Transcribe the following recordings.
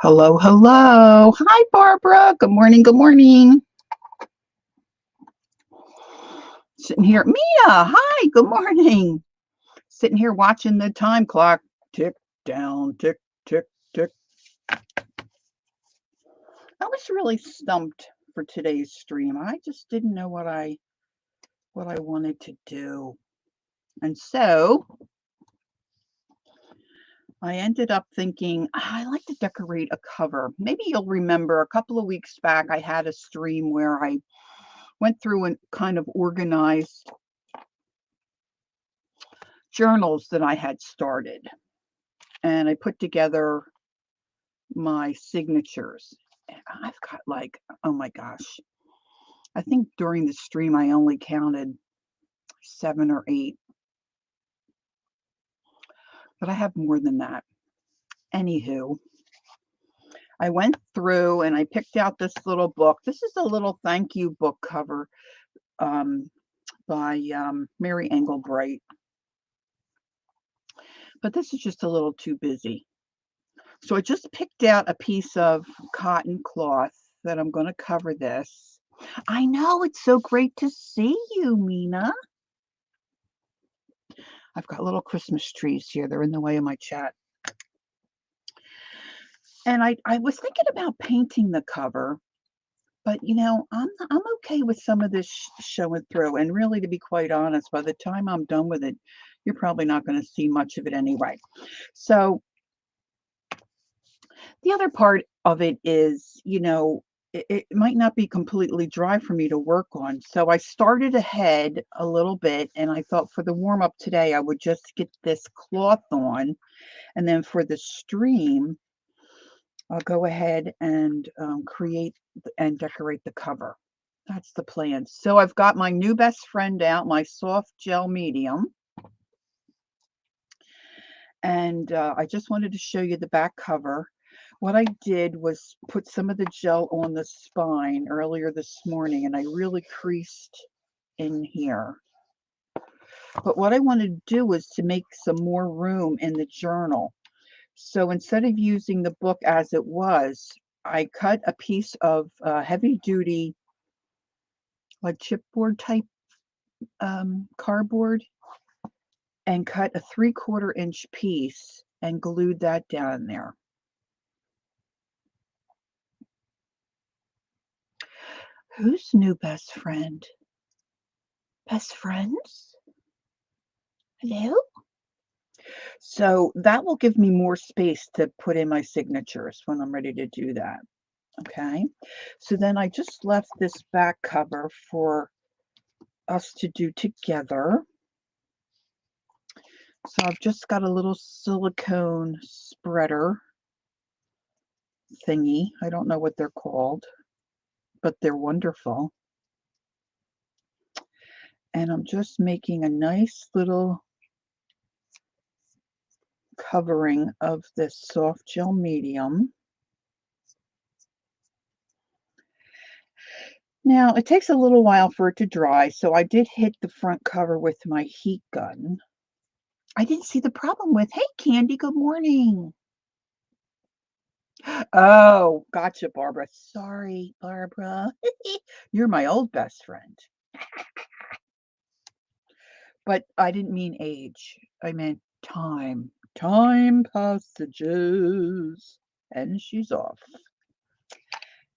Hello, hello. Hi, Barbara. Good morning. Good morning. Sitting here. Mia, hi. Good morning. Sitting here watching the time clock tick down, tick, tick, tick. I was really stumped for today's stream. I just didn't know what I wanted to do. And so I ended up thinking, I like to decorate a cover. Maybe you'll remember a couple of weeks back, I had a stream where I went through and kind of organized journals that I had started. And I put together my signatures. I've got like, oh my gosh, I think during the stream I only counted 7 or 8, but I have more than that. Anywho, I went through and I picked out this little book. This is a little thank you book cover by Mary Engelbright. But this is just a little too busy. So I just picked out a piece of cotton cloth that I'm going to cover this. I know, it's so great to see you, Mina. I've got little Christmas trees here. They're in the way of my chat. And I was thinking about painting the cover, but you know, I'm okay with some of this showing through. And really, to be quite honest, by the time I'm done with it, you're probably not going to see much of it anyway. So the other part of it is, you know, it might not be completely dry for me to work on. So I started ahead a little bit and I thought for the warm up today, I would just get this cloth on. And then for the stream, I'll go ahead and create and decorate the cover. That's the plan. So I've got my new best friend out, my soft gel medium. And I just wanted to show you the back cover. What I did was put some of the gel on the spine earlier this morning, and I really creased in here. But what I wanted to do was to make some more room in the journal. So instead of using the book as it was, I cut a piece of heavy duty, like chipboard type cardboard, and cut a 3/4 inch piece and glued that down there. Who's new best friend? Best friends? Hello? So that will give me more space to put in my signatures when I'm ready to do that. Okay. So then I just left this back cover for us to do together. So I've just got a little silicone spreader thingy. I don't know what they're called, but they're wonderful. And I'm just making a nice little covering of this soft gel medium. Now, it takes a little while for it to dry, so I did hit the front cover with my heat gun. I didn't see the problem with, hey, Candy, good morning. Oh, gotcha, Barbara. Sorry, Barbara. You're my old best friend. But I didn't mean age. I meant time. Time passages. And she's off.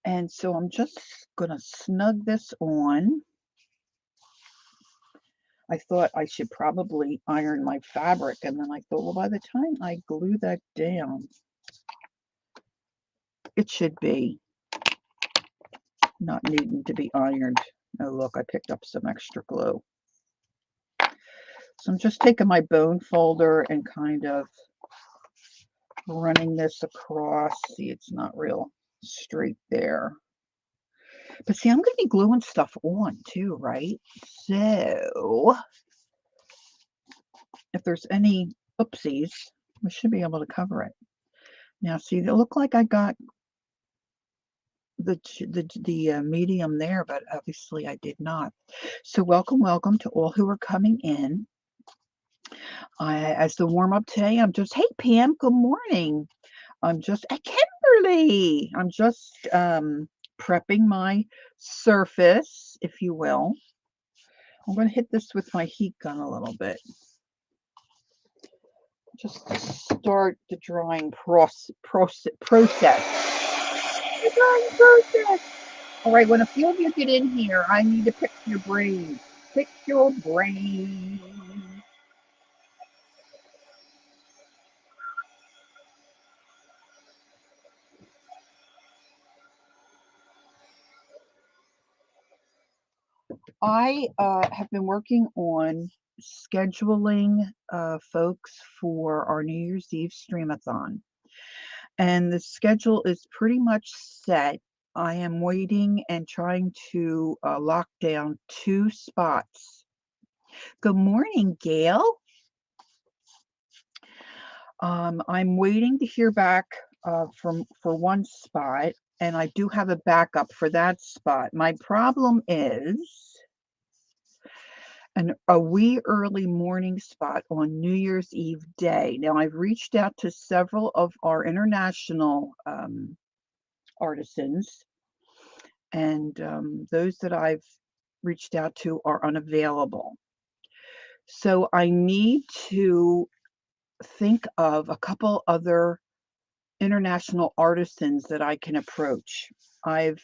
And so I'm just going to snug this on. I thought I should probably iron my fabric, and then I thought, well, by the time I glue that down, it should be not needing to be ironed. Oh, look, I picked up some extra glue. So I'm just taking my bone folder and kind of running this across. See, it's not real straight there. But see, I'm going to be gluing stuff on too, right? So if there's any oopsies, we should be able to cover it. Now, see, they look like I got the medium there, but obviously I did not. So welcome to all who are coming in. As the warm up today, I'm just, hey Pam, good morning. I'm just, Kimberly, early. I'm just prepping my surface, if you will. I'm going to hit this with my heat gun a little bit. Just to start the drying process. The drying process. All right, when a few of you get in here, I need to pick your brain. Pick your brain. I have been working on scheduling folks for our New Year's Eve streamathon, and the schedule is pretty much set. I am waiting and trying to lock down 2 spots. Good morning, Gail. I'm waiting to hear back for 1 spot, and I do have a backup for that spot. My problem is a wee early morning spot on New Year's Eve day. Now, I've reached out to several of our international artisans, and those that I've reached out to are unavailable. So I need to think of a couple other international artisans that I can approach. I've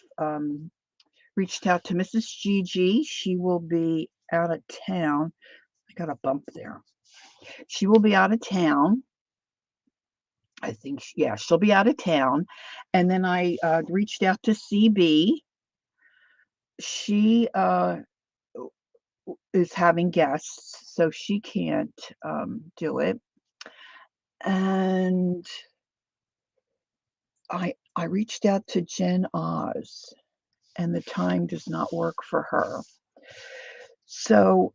reached out to Mrs. Gigi. She will be out of town. I got a bump there. She will be out of town. I think, yeah, she'll be out of town. And then I reached out to CB. She is having guests, so she can't do it. And I reached out to Jen Oz, and the time does not work for her. So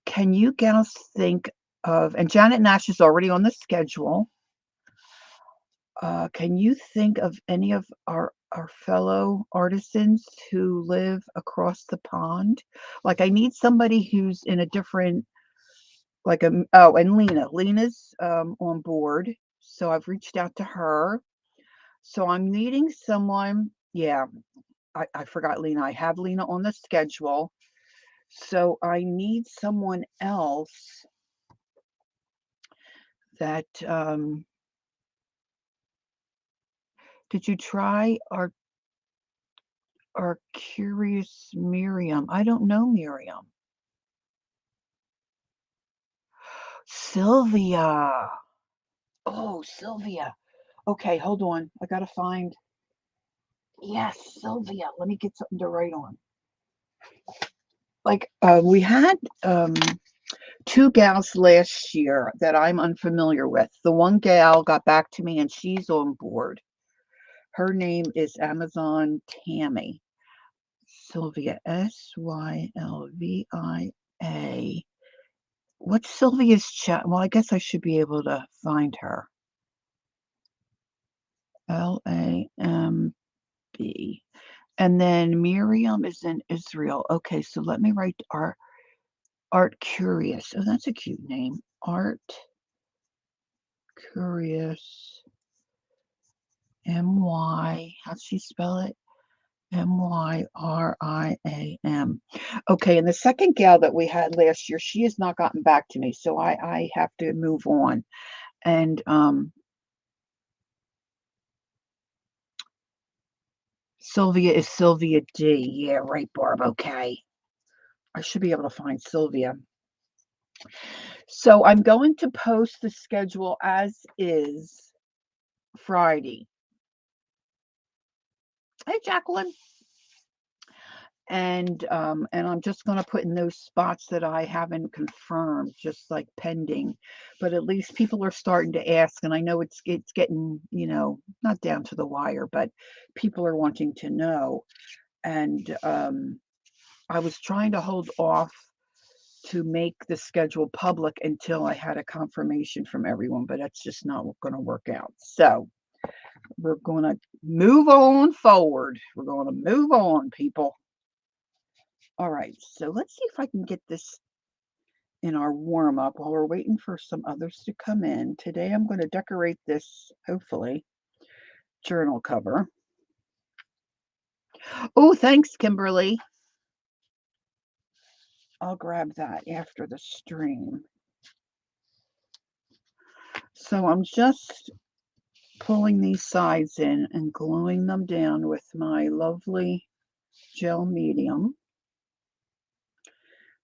can you gals think of, and Janet Nash is already on the schedule. Can you think of any of our fellow artisans who live across the pond? Like, I need somebody who's in a different, like oh, and Lena's on board, so I've reached out to her. So I'm needing someone. Yeah, I forgot Lena. I have Lena on the schedule. So I need someone else that, did you try our Curious Miriam? I don't know Miriam. Sylvia. Oh, Sylvia. Okay, hold on. I gotta find. Yes, Sylvia. Let me get something to write on. Like, we had 2 gals last year that I'm unfamiliar with. The one gal got back to me and she's on board. Her name is Amazon Tammy. Sylvia, Sylvia. What's Sylvia's chat? Well, I guess I should be able to find her. LAMB. And then Miriam is in Israel. Okay, so let me write our Art Curious. Oh, that's a cute name. Art Curious. M-Y. How'd she spell it? Myriam. Okay, and the second gal that we had last year, she has not gotten back to me, so I have to move on. And Sylvia is Sylvia D. Yeah, right, Barb. Okay. I should be able to find Sylvia. So I'm going to post the schedule as is Friday. Hey, Jacqueline. And I'm just going to put in those spots that I haven't confirmed, just like pending. But at least people are starting to ask, and I know it's getting, not down to the wire, but people are wanting to know. And I was trying to hold off to make the schedule public until I had a confirmation from everyone, but that's just not going to work out. So we're going to move on forward. We're going to move on, people. All right, so let's see if I can get this in our warm-up while we're waiting for some others to come in. Today I'm going to decorate this, hopefully, journal cover. Oh, thanks, Kimberly. I'll grab that after the stream. So I'm just pulling these sides in and gluing them down with my lovely gel medium,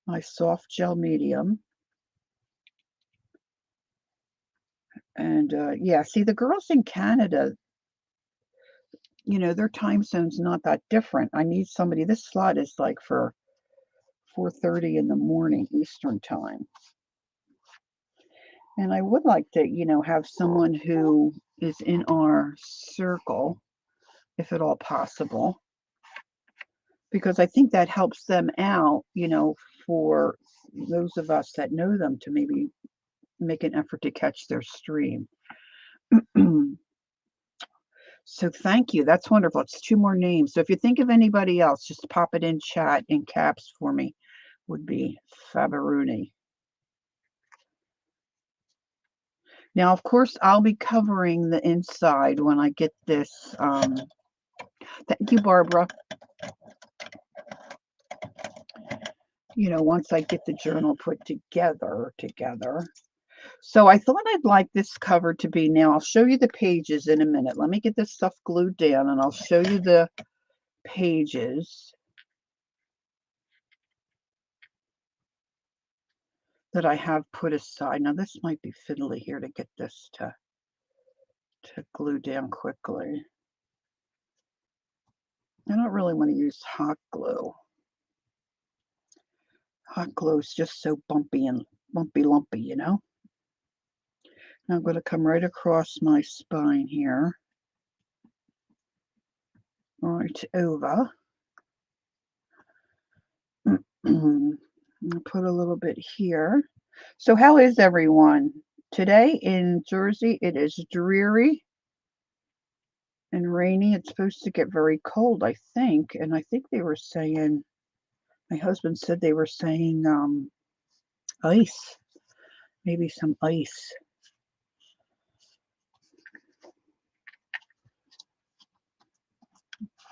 my soft gel medium. And yeah, see, the girls in Canada, you know, their time zone's not that different. I need somebody, this slot is like for 4:30 in the morning Eastern time. And I would like to, you know, have someone who is in our circle, if at all possible, because I think that helps them out, you know, for those of us that know them to maybe make an effort to catch their stream. So thank you. That's wonderful. It's 2 more names. So if you think of anybody else, just pop it in chat in caps for me. Would be Fabaruni. Now, of course, I'll be covering the inside when I get this. Thank you, Barbara. You know, once I get the journal put together. So I thought I'd like this cover to be, now I'll show you the pages in a minute. Let me get this stuff glued down and I'll show you the pages that I have put aside. Now this might be fiddly here to get this to glue down quickly. I don't really want to use hot glue. Hot glue is just so bumpy and lumpy, you know. Now I'm going to come right across my spine here, right over. I'll put a little bit here. So how is everyone? Today in Jersey, it is dreary and rainy. It's supposed to get very cold, I think. And I think they were saying, my husband said they were saying ice, maybe some ice.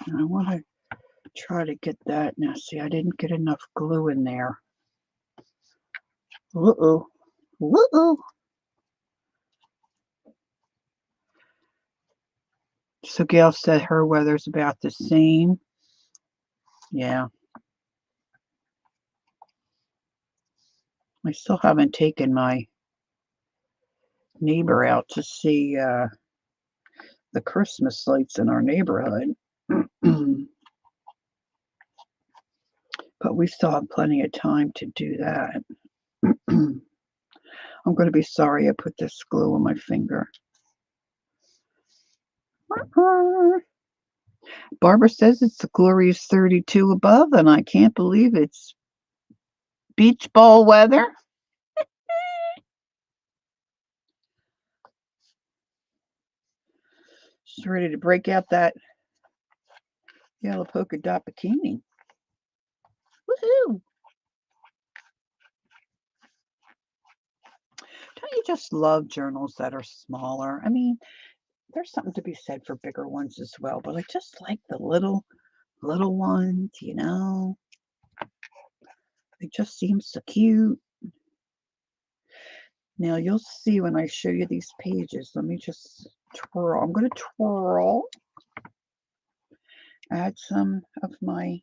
And I want to try to get that. Now, see, I didn't get enough glue in there. Uh-oh. Uh-oh. So Gail said her weather's about the same. Yeah. I still haven't taken my neighbor out to see the Christmas lights in our neighborhood. But we still have plenty of time to do that. I'm going to be sorry I put this glue on my finger. Barbara says it's the glorious 32 above, and I can't believe it's beach ball weather. She's ready to break out that yellow polka dot bikini. Woohoo! Don't you just love journals that are smaller? I mean, there's something to be said for bigger ones as well, but I just like the little ones, you know. They just seem so cute. Now you'll see when I show you these pages. Let me just twirl. I'm going to twirl. Add some of my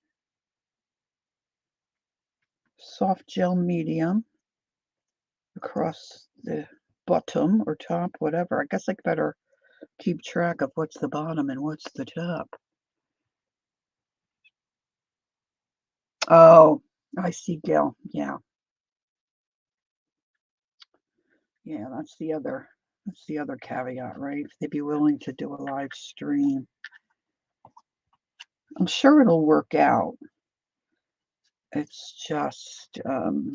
soft gel medium across the bottom or top, whatever. I guess I better keep track of what's the bottom and what's the top. Oh, I see, Gail. Yeah. Yeah, that's the other caveat, right? If they'd be willing to do a live stream. I'm sure it'll work out. It's just oh,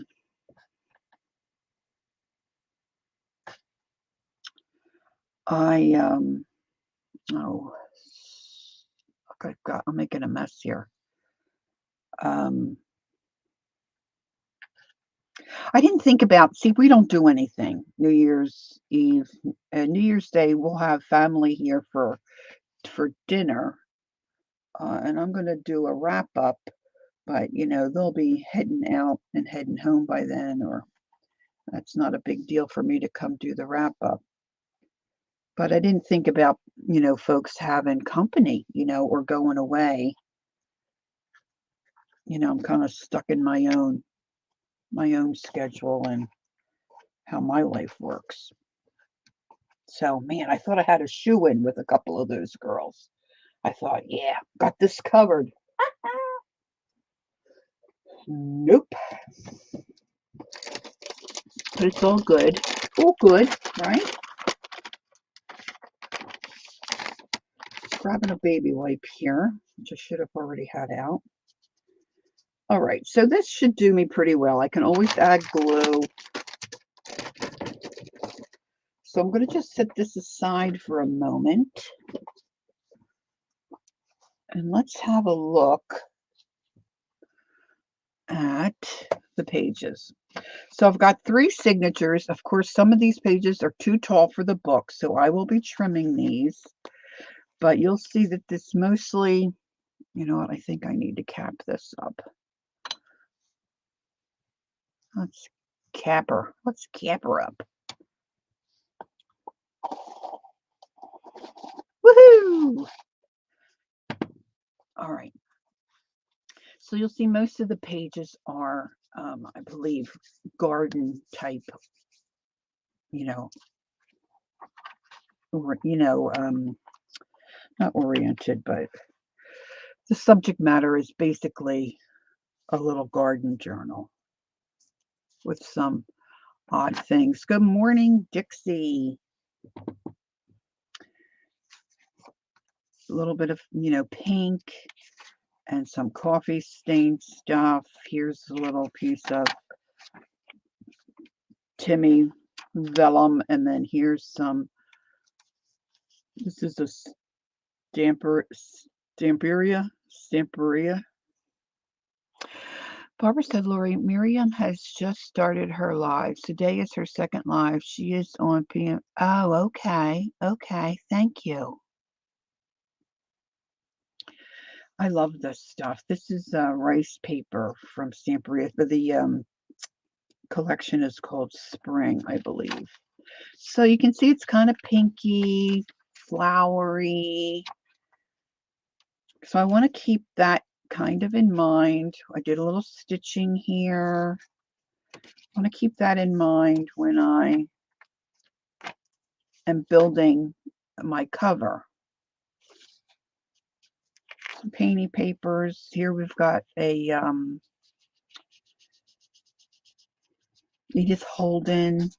okay, I'm making a mess here. I didn't think about, see, we don't do anything New Year's Eve and New Year's Day. We'll have family here for for dinner, and I'm going to do a wrap up, but they'll be heading out and heading home by then, or that's not a big deal for me to come do the wrap up. But I didn't think about, folks having company, or going away. I'm kind of stuck in my own schedule and how my life works. So, man, I thought I had a shoe in with a couple of those girls. I thought, yeah, got this covered. Nope. But it's all good. All good, right? Grabbing a baby wipe here, which I should have already had out. All right, so this should do me pretty well. I can always add glue. So I'm going to just set this aside for a moment. And let's have a look at the pages. So I've got 3 signatures. Of course, some of these pages are too tall for the book, so I will be trimming these. But you'll see that this mostly, you know what, I think I need to cap this up. Let's cap her up. Woohoo! All right. So you'll see most of the pages are, I believe, garden type, or, not oriented, but the subject matter is basically a little garden journal with some odd things. Good morning, Dixie. A little bit of, pink and some coffee stained stuff. Here's a little piece of Timmy vellum, and then here's some, this is a Stamperia. Barbara said, Lori, Miriam has just started her live. Today is her second live. She is on PM. Oh, okay. Okay. Thank you. I love this stuff. This is rice paper from Stamperia. The collection is called Spring, I believe. So you can see it's kind of pinky, flowery. So I want to keep that kind of in mind. I did a little stitching here. I want to keep that in mind when I am building my cover. Some painty papers. Here we've got a Edith Holden.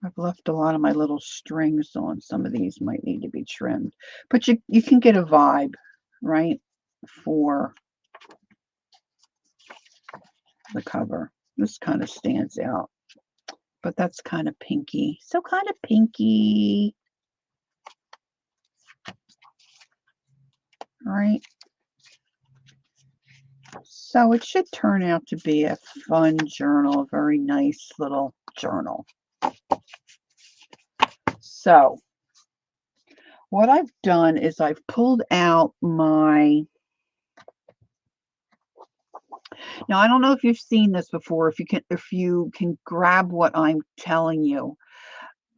I've left a lot of my little strings on. Some of these might need to be trimmed. But you can get a vibe, right, for the cover. This kind of stands out. But that's kind of pinky. So kind of pinky. Right? So it should turn out to be a fun journal, a very nice little journal. So what I've done is I've pulled out my, now I don't know if you've seen this before, if you can grab what I'm telling you.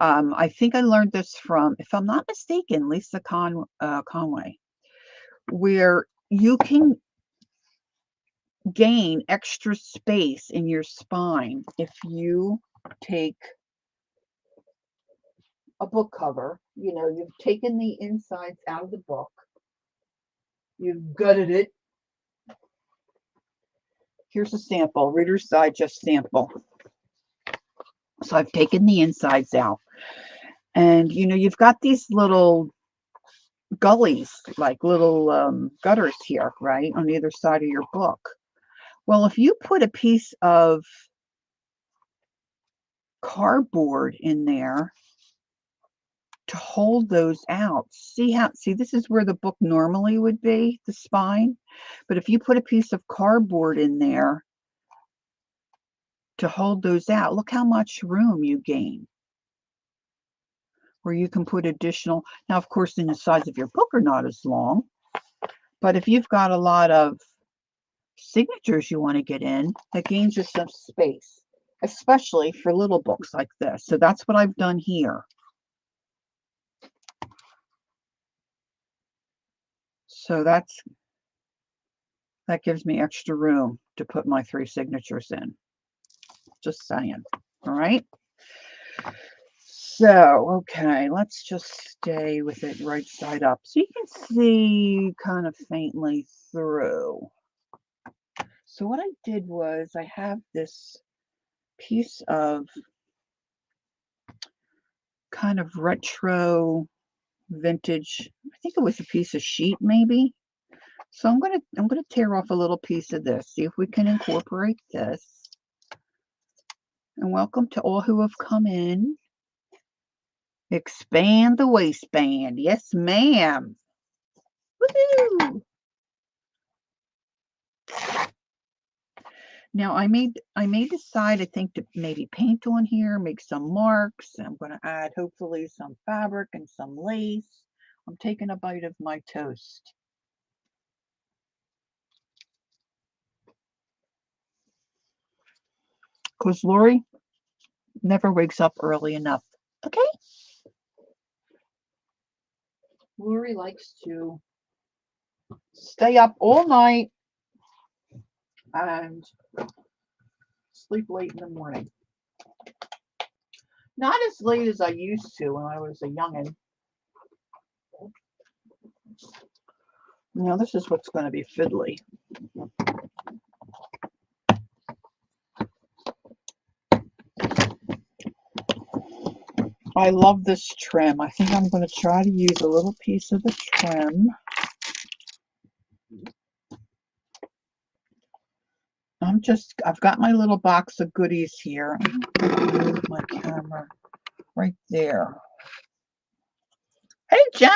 I think I learned this from, if I'm not mistaken, Lisa Conway, where you can gain extra space in your spine if you take a book cover. You've taken the insides out of the book, you've gutted it. Here's a sample, Reader's Digest sample. So I've taken the insides out, and you've got these little gullies, like little gutters here, right, on either side of your book. Well, if you put a piece of cardboard in there to hold those out. See, this is where the book normally would be, the spine. But if you put a piece of cardboard in there to hold those out, look how much room you gain. where you can put additional. Now, of course, the size of your book are not as long, but if you've got a lot of signatures you want to get in, that gains you some space, especially for little books like this. So that's what I've done here. So that gives me extra room to put my 3 signatures in. Just saying. All right. So, okay, let's just stay with it right side up. So you can see kind of faintly through. So what I did was I have this piece of kind of retro vintage, I think it was a piece of sheet maybe. So I'm gonna tear off a little piece of this, see if we can incorporate this. And welcome to all who have come in. Expand the waistband. Yes, ma'am. Woohoo! Now I may decide, I think, to maybe paint on here, make some marks. I'm going to add hopefully some fabric and some lace. I'm taking a bite of my toast. Because Lori never wakes up early enough. Okay? Lori likes to stay up all night and sleep late in the morning. Not as late as I used to when I was a youngin'. Now this is what's going to be fiddly. I love this trim. I think I'm going to try to use a little piece of the trim. I've got my little box of goodies here. I'm going to move my camera right there. Hey, Jen.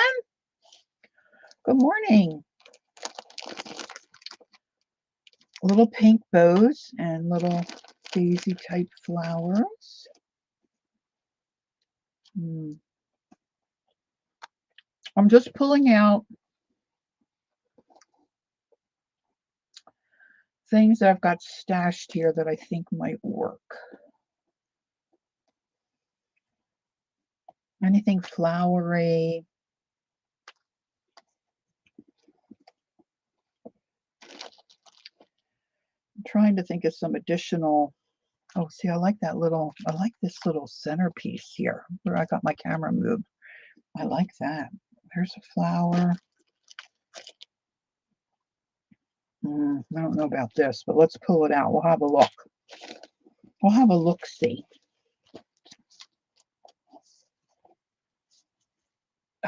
Good morning. Little pink bows and little daisy type flowers. I'm just pulling out things that I've got stashed here that I think might work. Anything flowery. I'm trying to think of some additional. Oh, see, I like this little centerpiece here where I got my camera moved. I like that. There's a flower. I don't know about this, but let's pull it out. We'll have a look. We'll have a look-see.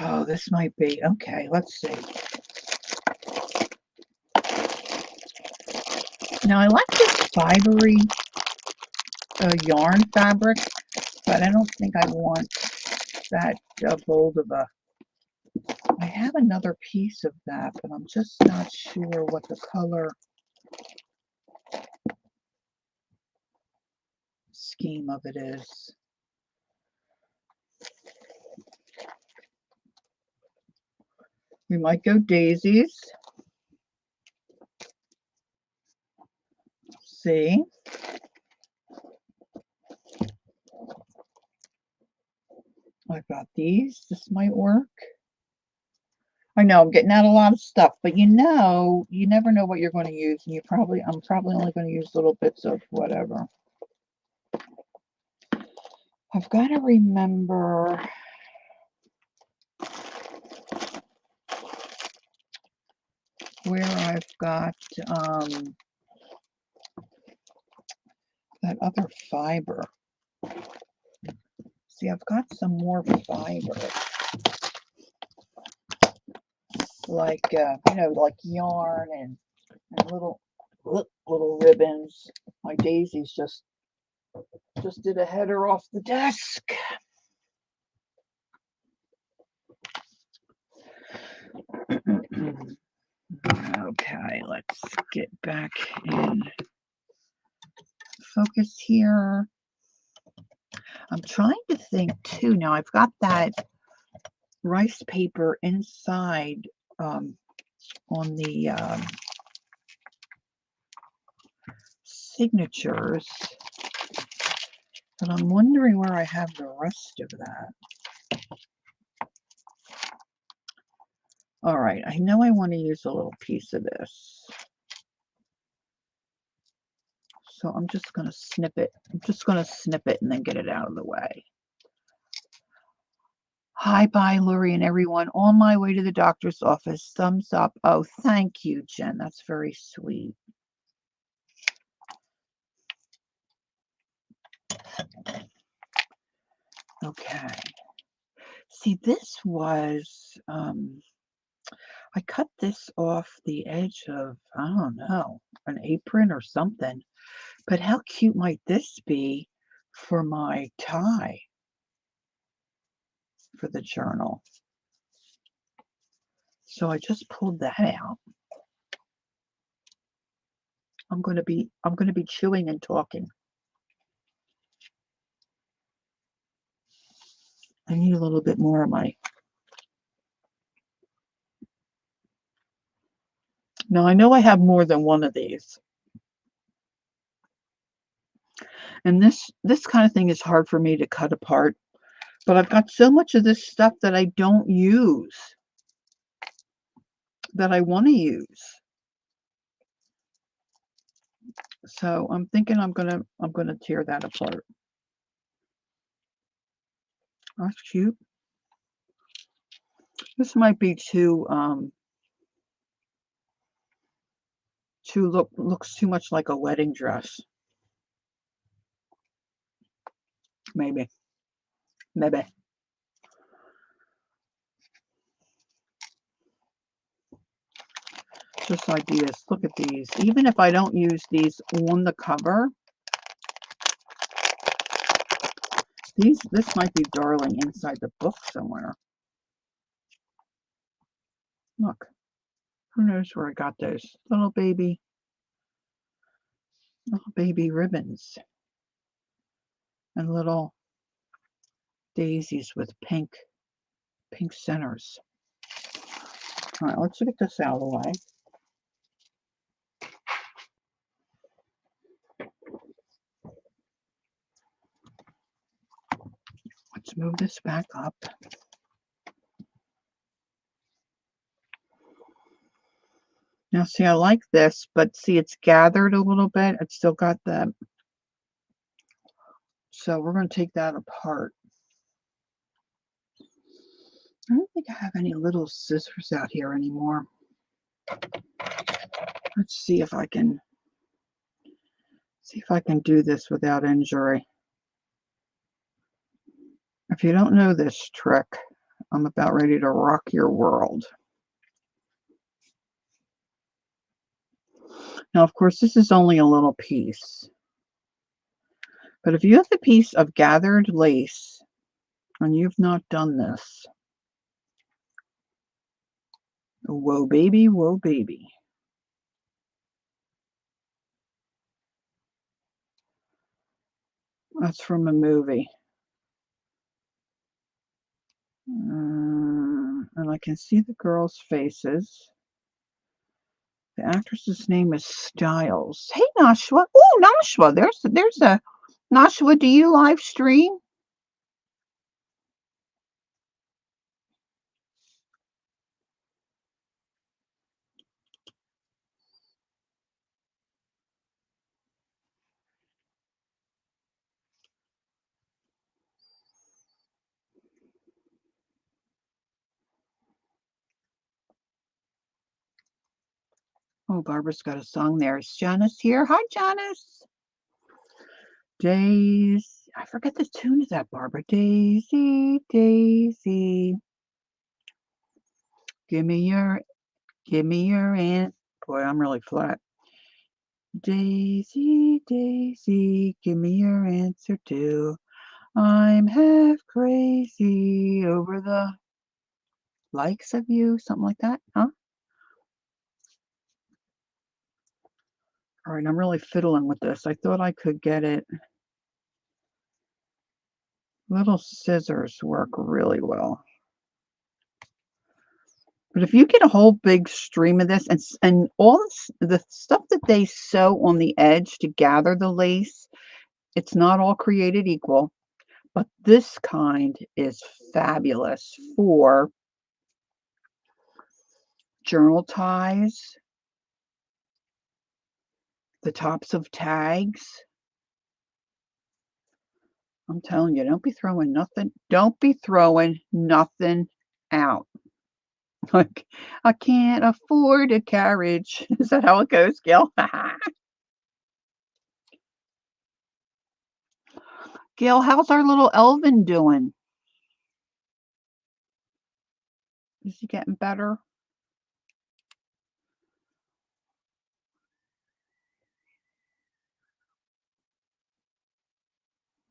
Oh, this might be. Okay, let's see. Now, I like this fibery yarn fabric, but I don't think I want that bold of a. I have another piece of that, but I'm just not sure what the color scheme of it is. We might go daisies. See. I've got these. This might work. I know I'm getting out a lot of stuff, but you never know what you're going to use, and I'm probably only going to use little bits of whatever. I've got to remember where I've got that other fiber. See, I've got some more fiber, like like yarn and little ribbons. My daisies just did a header off the desk. Okay, let's get back in focus here. I'm trying to think too. Now I've got that rice paper inside on the signatures, but I'm wondering where I have the rest of that. All right, I know I want to use a little piece of this. So I'm just going to snip it. I'm just going to snip it and then get it out of the way. Hi, bye, Lori and everyone. On my way to the doctor's office. Thumbs up. Oh, thank you, Jen. That's very sweet. Okay. See, this was, I cut this off the edge of, I don't know, an apron or something. But how cute might this be for my tie for the journal? So I just pulled that out. I'm going to be chewing and talking. I need a little bit more of my. Now I know I have more than one of these. And this kind of thing is hard for me to cut apart. But I've got so much of this stuff that I don't use that I want to use. So I'm thinking I'm gonna tear that apart. That's cute. This might be too looks too much like a wedding dress. Maybe. Just ideas. Look at these. Even if I don't use these on the cover, this might be darling inside the book somewhere. Look. Who knows where I got those little baby ribbons and little daisies with pink centers. All right, let's get this out of the way. Let's move this back up. Now, see, I like this, but see, it's gathered a little bit. It's still got the. So we're going to take that apart. I don't think I have any little scissors out here anymore. Let's see if I can do this without injury. If you don't know this trick, I'm about ready to rock your world. Now, of course, this is only a little piece. But if you have a piece of gathered lace and you've not done this, whoa, baby, whoa, baby. That's from a movie. And I can see the girls' faces. The actress's name is Stiles. Hey, Nashua. Oh, Nashua. There's a Nashua. Do you live stream? Oh, Barbara's got a song there. Is Janice here? Hi, Janice. Daisy. I forget the tune of that, Barbara. Daisy, Daisy. Give me your answer. Boy, I'm really flat. Daisy, Daisy, give me your answer too. I'm half crazy over the likes of you. Something like that, huh? All right, I'm really fiddling with this. I thought I could get it. Little scissors work really well. But if you get a whole big stream of this and all the stuff that they sew on the edge to gather the lace, it's not all created equal, but this kind is fabulous for journal ties, the tops of tags. I'm telling you, don't be throwing nothing out. Like, I can't afford a carriage. Is that how it goes, Gil? Gil, how's our little Elvin doing? Is he getting better?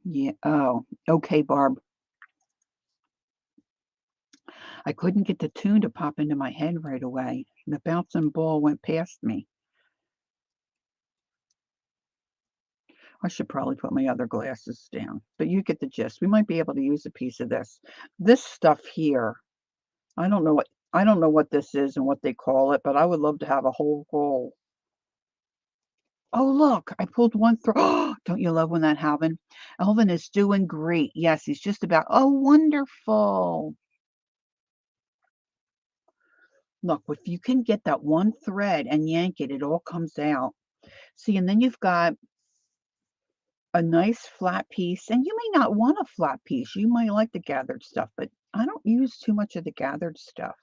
Yeah. Oh, okay, Barb. I couldn't get the tune to pop into my head right away. The bouncing ball went past me. I should probably put my other glasses down, but you get the gist. We might be able to use a piece of this. This stuff here, I don't know what this is and what they call it, but I would love to have a whole roll. Oh, look, I pulled one through. Don't you love when that happens? Elvin is doing great. Yes, he's just about. Oh, wonderful. Look, if you can get that one thread and yank it, it all comes out. See, and then you've got a nice flat piece, and you may not want a flat piece. You might like the gathered stuff, but I don't use too much of the gathered stuff.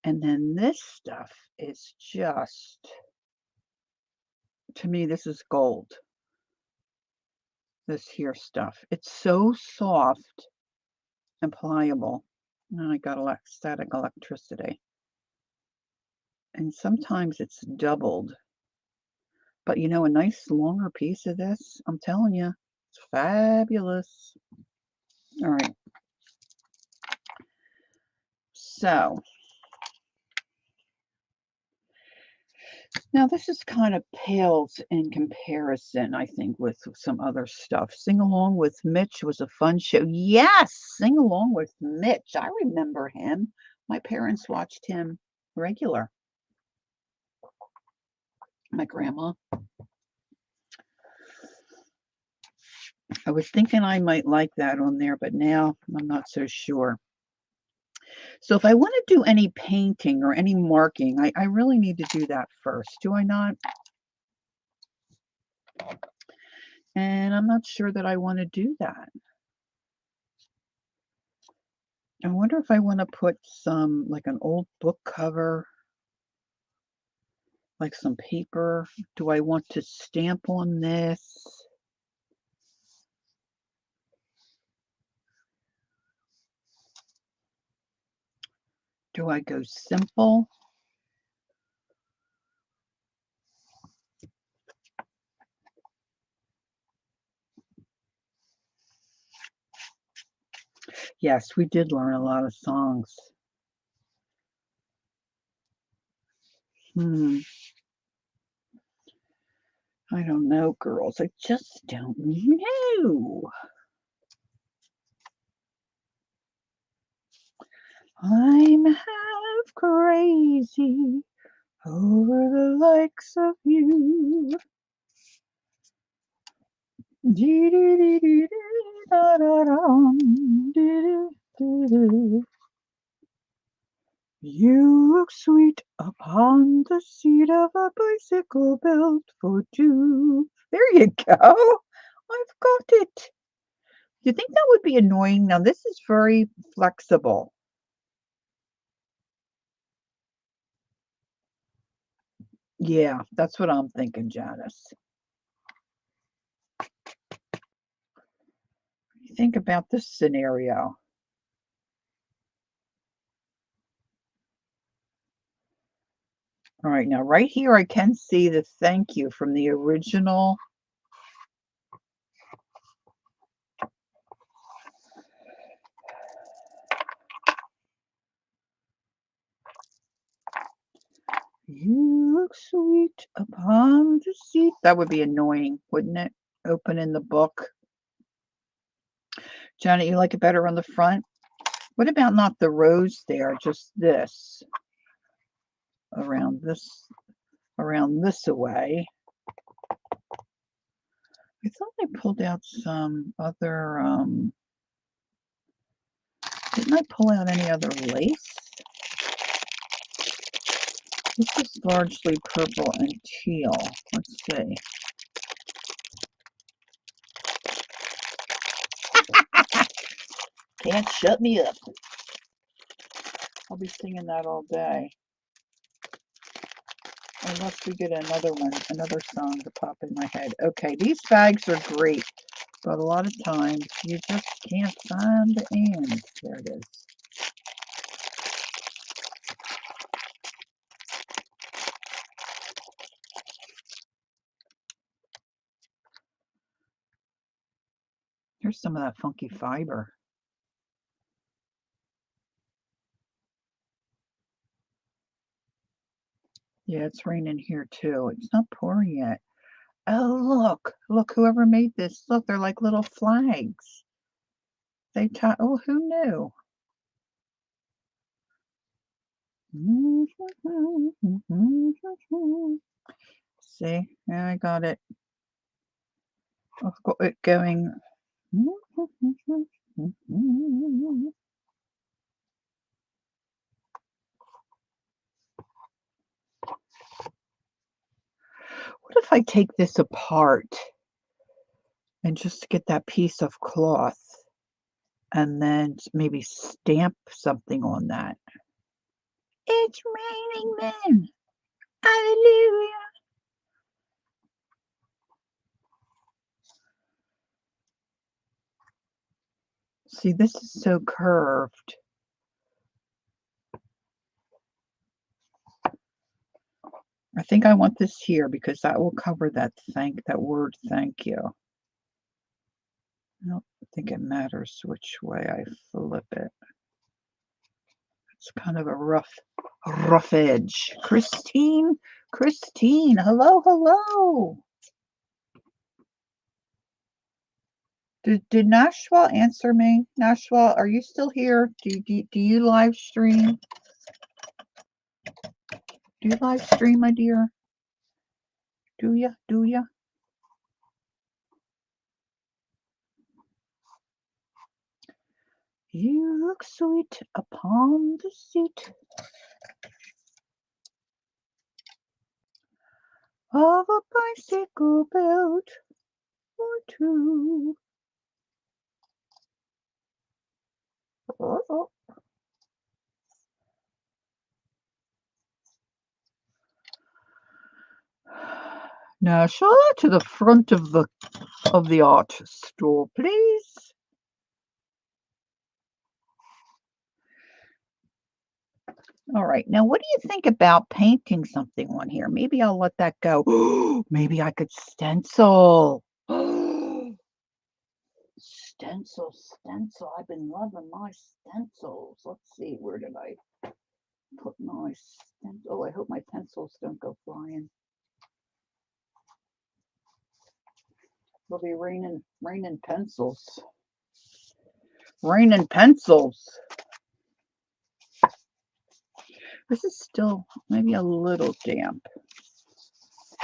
And then this stuff is just, to me, this is gold. This here stuff. It's so soft and pliable. And I got static electricity. And sometimes it's doubled. But you know, a nice longer piece of this, I'm telling you, it's fabulous. All right. So now this is kind of pales in comparison, I think, with some other stuff. Sing Along with Mitch was a fun show. Yes, Sing Along with Mitch. I remember him. My parents watched him regular. My grandma. I was thinking I might like that on there, but now I'm not so sure. So if I want to do any painting or any marking, I really need to do that first, do I not? And I'm not sure that I want to do that. I wonder if I want to put some, like an old book cover, like some paper. Do I want to stamp on this? Do I go simple? Yes, we did learn a lot of songs. I don't know, girls. I just don't know. I'm half crazy over the likes of you. You look sweet upon the seat of a bicycle built for two. There you go. I've got it. You think that would be annoying? Now, this is very flexible. Yeah, that's what I'm thinking, Janice. What do you think about this scenario? All right, now right here I can see the thank you from the original. You look sweet upon the seat. That would be annoying, wouldn't it? Open in the book. Janet, you like it better on the front? What about not the rose there, just this? Around this away. I thought I pulled out some other, didn't I pull out any other lace? This is largely purple and teal. Let's see. Can't shut me up. I'll be singing that all day. Unless we get another song to pop in my head. Okay, these bags are great, but a lot of times you just can't find the ends. There it is. Here's some of that funky fiber. Yeah, it's raining here too. It's not pouring yet. Oh, look, whoever made this. Look, they're like little flags. Oh, who knew? See, yeah, I got it. I've got it going. What if I take this apart and just get that piece of cloth and then maybe stamp something on that? It's raining men. Hallelujah. See, this is so curved. I think I want this here because that will cover that word thank you. I don't think it matters which way I flip it. It's kind of a rough edge. Christine, hello. Did Nashua answer me? Nashua, are you still here? Do you live stream? Do you live stream, my dear? Do ya? You look sweet upon the seat of a bicycle belt or two. Oh. Now, Charlotte, to the front of the art store, please. All right. Now, what do you think about painting something on here? Maybe I'll let that go. Maybe I could stencil. Stencil. I've been loving my stencils. Let's see. Where did I put my stencil? Oh, I hope my pencils don't go flying. It'll be raining pencils. Raining pencils. This is still maybe a little damp.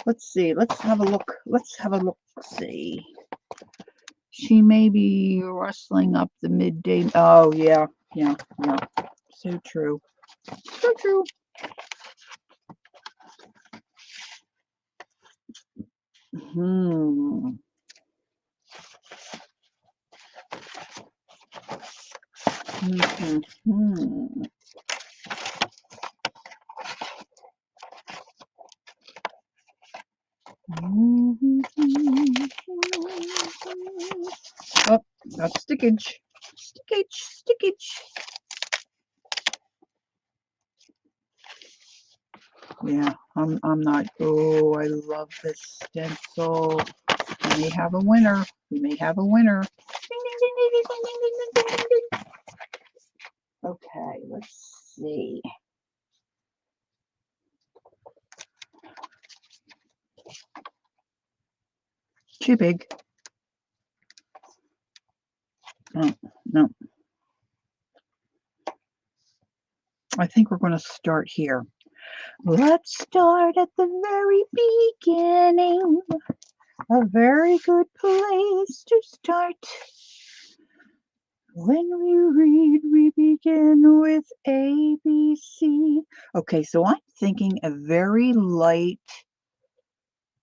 Let's see. Let's have a look. See. She may be rustling up the midday. Oh, yeah. So true. Oh, that's stickage. Yeah, I'm not. Oh, I love this stencil. We may have a winner. Ding, ding, ding. Okay, let's see. Too big. Oh, I think we're going to start here. Let's start at the very beginning. A very good place to start. When we read, we begin with A, B, C. Okay, so I'm thinking a very light,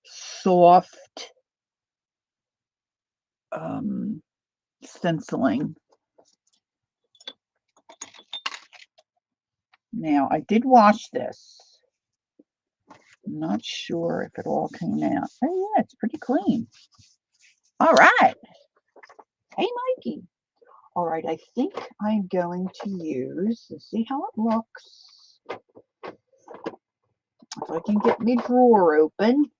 soft stenciling. Now, I did wash this. I'm not sure if it all came out. Oh, yeah, it's pretty clean. All right. Hey, Mikey. All right, I think I'm going to use, let's see how it looks. If I can get my drawer open.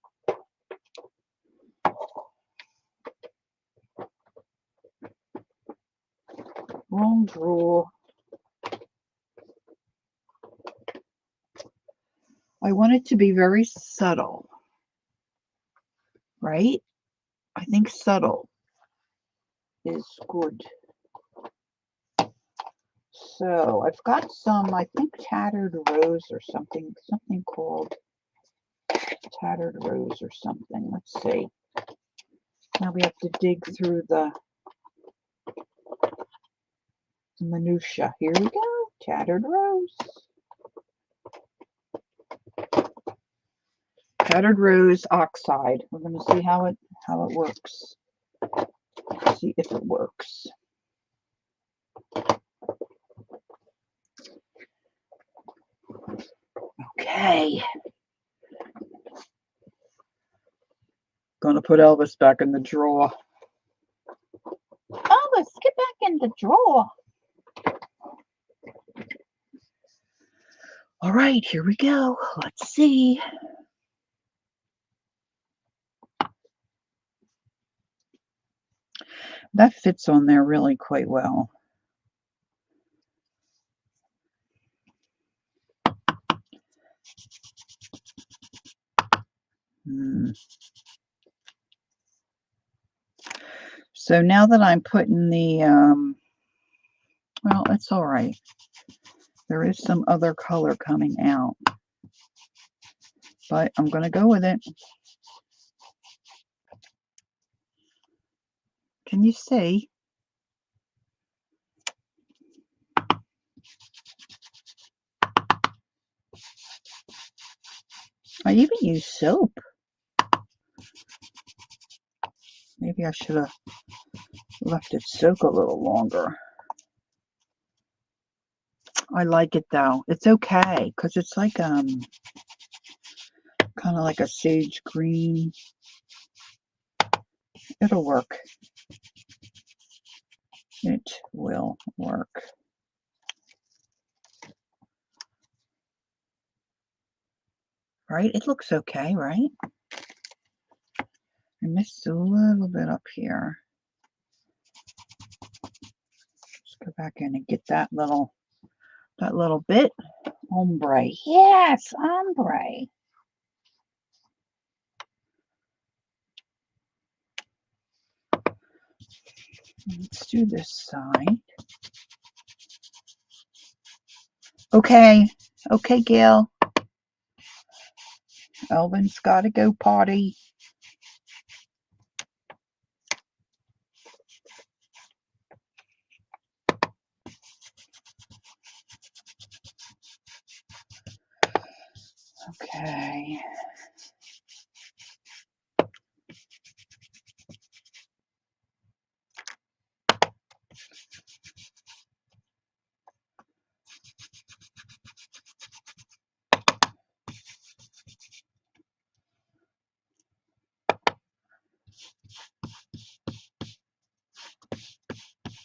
Wrong drawer. I want it to be very subtle, right? I think subtle is good. So I've got some, I think Tattered Rose or something called Tattered Rose or something. Let's see. Now we have to dig through the minutia. Here we go. Tattered Rose. Tattered Rose Oxide. We're going to see how it works. See if it works. Okay. Gonna put Elvis back in the drawer. Elvis, get back in the drawer. All right, here we go. Let's see. That fits on there really quite well. So now that I'm putting the, well, it's all right. There is some other color coming out, but I'm going to go with it. Can you see? I even use soap. Maybe I should have left it soak a little longer. I like it though. It's okay because it's like kind of like a sage green. It'll work. It will work. Right? It looks okay, right? I missed a little bit up here. Just go back in and get that little bit. Ombre. Yes, ombre. Let's do this side. Okay. Okay, Gail. Elvin's got to go potty. Okay.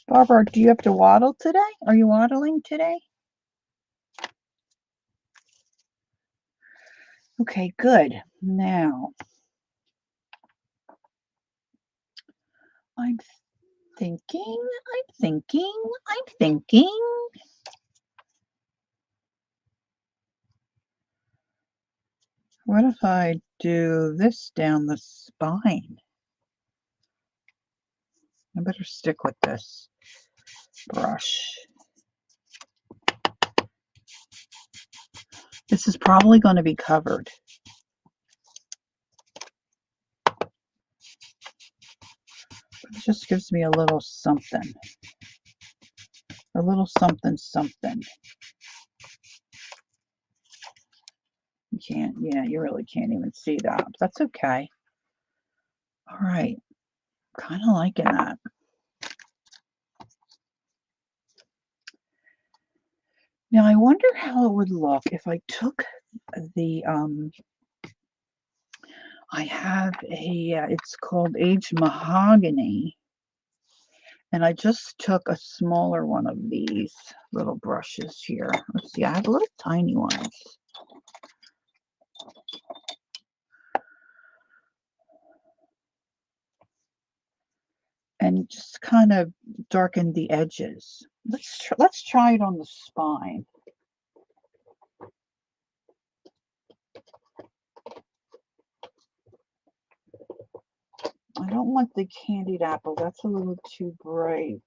Barbara, do you have to waddle today? Are you waddling today? Okay, good. Now, I'm thinking. What if I do this down the spine? I better stick with this brush. This is probably going to be covered. It just gives me a little something. A little something something. You can't, yeah, you really can't even see that. That's okay. All right. Kind of liking that. Now I wonder how it would look if I took the I have a it's called Aged Mahogany, and I just took a smaller one of these little brushes here. Let's see, I have little tiny ones. And just kind of darken the edges. Let's try it on the spine. I don't want the candied apple. That's a little too bright.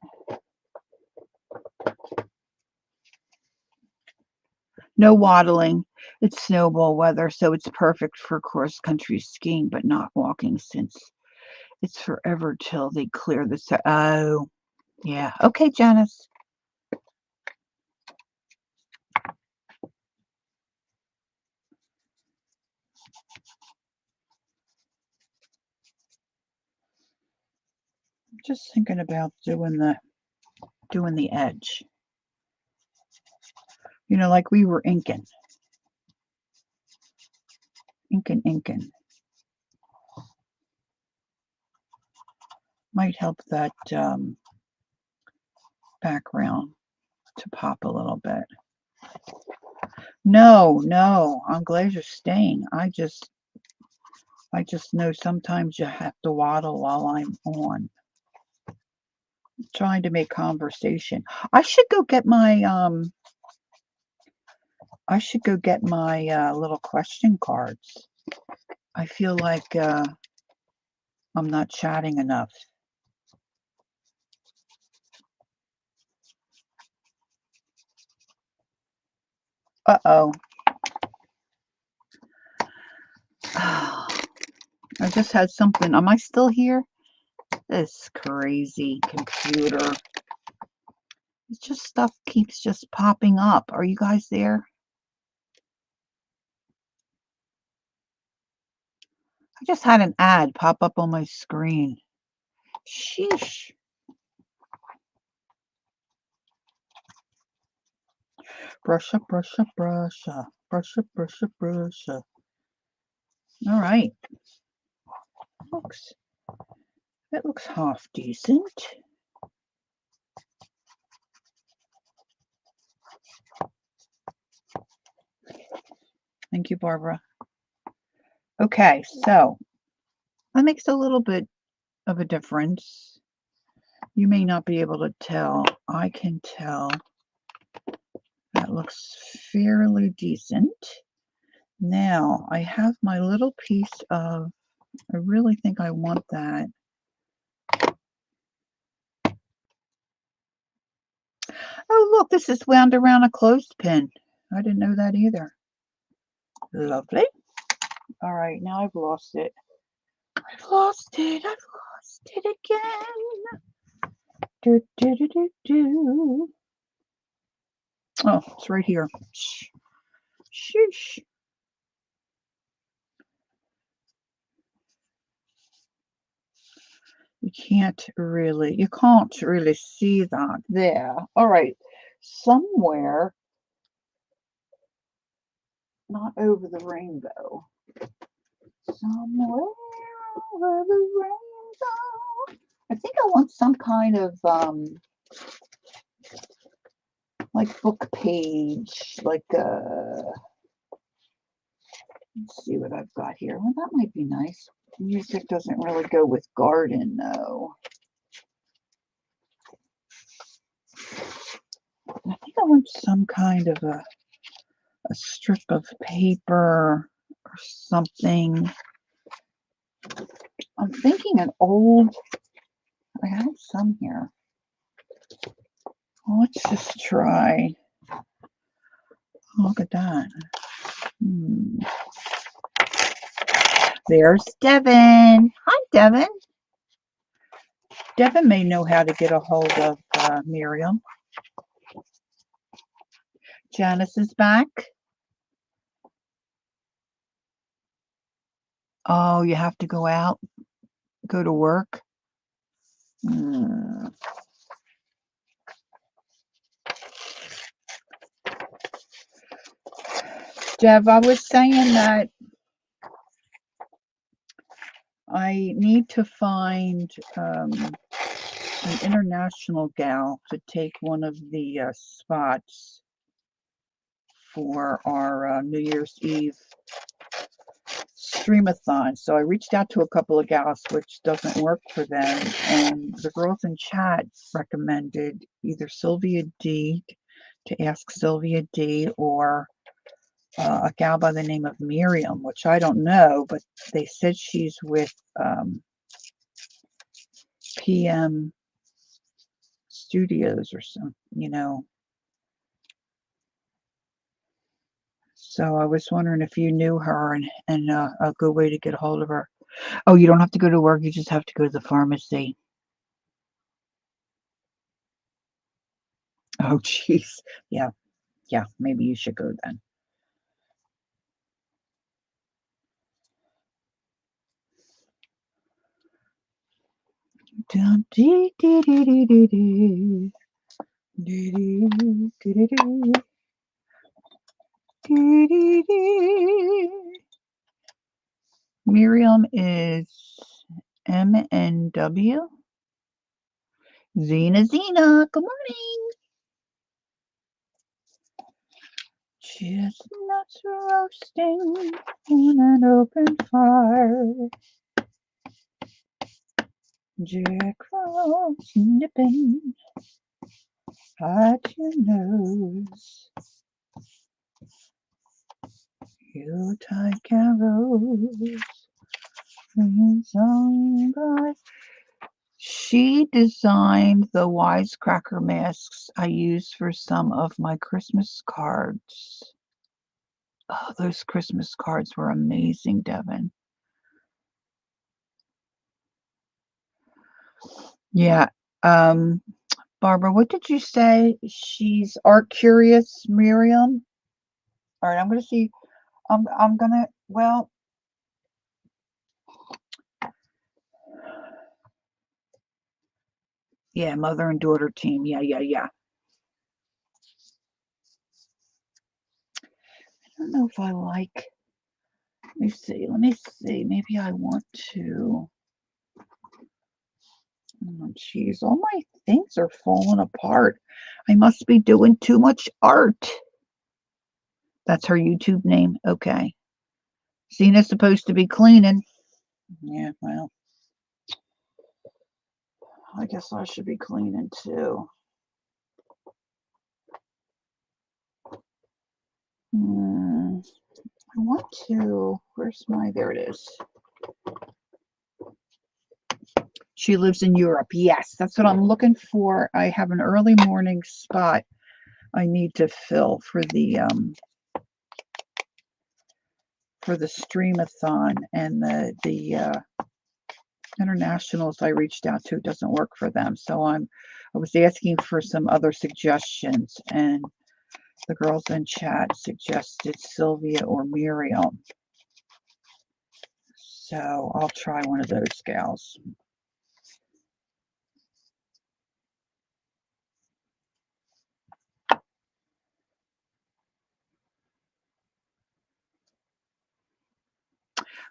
No waddling. It's snowball weather, so it's perfect for cross-country skiing, but not walking since it's forever till they clear the oh, yeah. Okay, Janice. I'm just thinking about doing the edge. You know, like we were inking. Inking. Might help that background to pop a little bit. No, I'm glad you're staying. I just know sometimes you have to waddle while I'm on. I'm trying to make conversation. I should go get my little question cards. I feel like I'm not chatting enough. Uh-oh. I just had something. Am I still here? This crazy computer. It's just stuff keeps just popping up. Are you guys there? I just had an ad pop up on my screen. Sheesh. Brush up, brush up, brush up. Brush up, brush up, brush up. All right. That looks half decent. Thank you, Barbara. Okay, so that makes a little bit of a difference. You may not be able to tell. I can tell. That looks fairly decent. Now, I have my little piece of, I really think I want that. Oh, look, this is wound around a clothespin. I didn't know that either. Lovely. All right, now I've lost it. I've lost it again. Do. Oh, it's right here. Sheesh. You can't really see that there. All right, somewhere, not over the rainbow. Somewhere over the rainbow. I think I want some kind of like book page, like let's see what I've got here. Well, that might be nice. Music doesn't really go with garden though. I think I want some kind of a strip of paper or something. I'm thinking an old, I have some here. Well, let's just try. Look at that. There's Devin. Hi, Devin. Devin may know how to get a hold of Miriam. Janice is back. Oh, you have to go out, go to work. Dev, I was saying that I need to find an international gal to take one of the spots for our New Year's Eve streamathon. So I reached out to a couple of gals, which doesn't work for them, and the girls in chat recommended either Sylvia D, to ask Sylvia D, or a gal by the name of Miriam, which I don't know, but they said she's with PM Studios or some, So I was wondering if you knew her and a good way to get a hold of her. Oh, you don't have to go to work. You just have to go to the pharmacy. Oh, jeez. Yeah. Yeah. Maybe you should go then. Miriam is MNW. Zena, good morning. Chestnuts roasting on an open fire. Jack Frost nipping at your nose. Yuletide carols sung by. She designed the wisecracker masks I use for some of my Christmas cards. Oh, those Christmas cards were amazing, Devin. Yeah. Barbara, what did you say? She's art curious, Miriam? All right, I'm gonna see. I'm gonna, well, yeah, mother and daughter team. Yeah. I don't know if I like. Let me see. Maybe I want to. Oh, geez, all my things are falling apart. I must be doing too much art. That's her YouTube name. Okay. Zena's supposed to be cleaning. Yeah, well, I guess I should be cleaning too. I want to. Where's my? There it is. She lives in Europe. Yes, that's what I'm looking for. I have an early morning spot I need to fill for the streamathon, and the internationals I reached out to doesn't work for them. So I was asking for some other suggestions, and the girls in chat suggested Sylvia or Miriam. So I'll try one of those gals.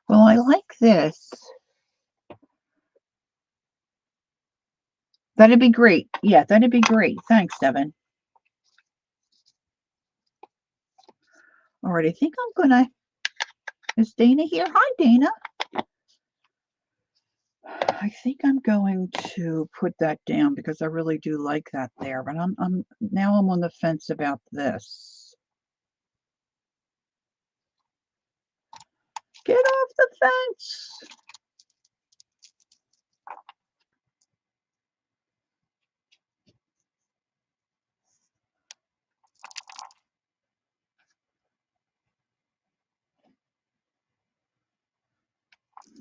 Well, I like this. That'd be great. Yeah, that'd be great. Thanks, Devin. All right, I think I'm gonna. Is Dana here? Hi, Dana. I think I'm going to put that down because I really do like that there. But I'm on the fence about this. Get off the fence.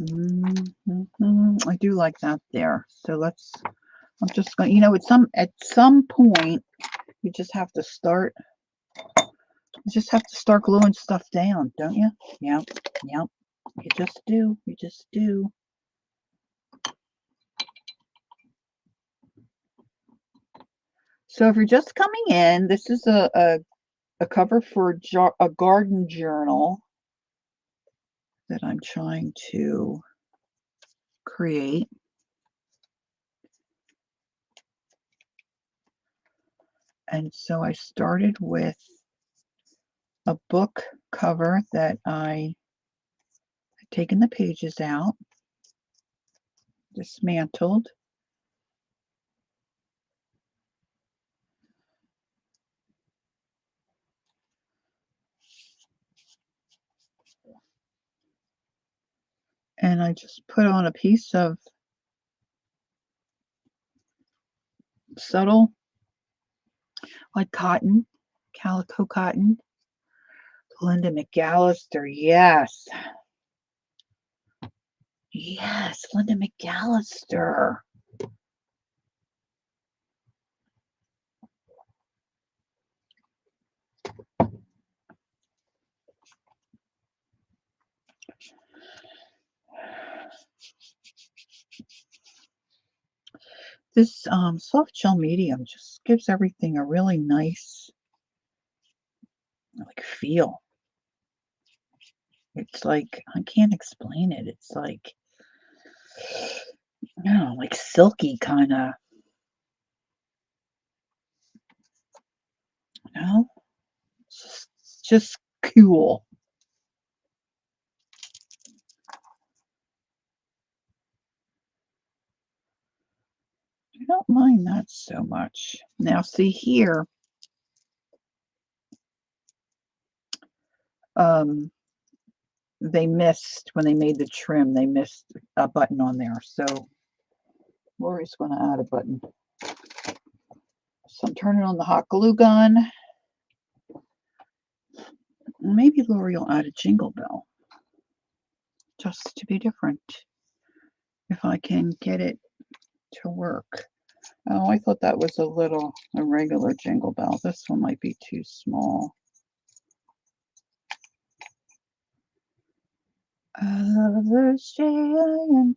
I do like that there. So let's, I'm just going, you know, at some point, you just have to start, gluing stuff down, don't you? Yep, yep. You just do. You just do. So if you're just coming in, this is a cover for a garden journal that I'm trying to create. And so I started with a book cover that I had taken the pages out, dismantled. And I just put on a piece of subtle, like cotton, calico cotton. Linda McAllister, yes. Yes, Linda McAllister. This soft gel medium just gives everything a really nice, like, feel. It's like, I can't explain it. It's like, I don't know, like silky kind of, you know? It's just cool. I don't mind that so much. Now see here, they missed, when they made the trim, they missed a button on there. So Lori's going to add a button. So I'm turning on the hot glue gun. Maybe Lori will add a jingle bell, just to be different, if I can get it to work. Oh, I thought that was a regular jingle bell. This one might be too small. Those J-I-N-G-L-E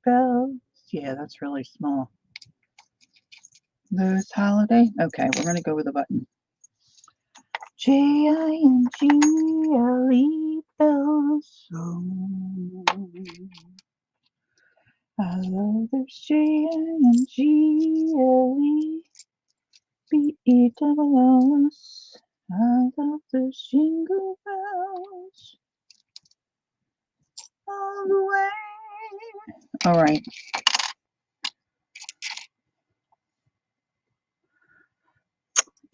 bells. Yeah, that's really small. Those holiday. Okay, we're going to go with a button. J-I-N-G-L-E bells. I love those J-I-N-G-L-E-B-E-double-S. I love those jingle bells all the way. All right.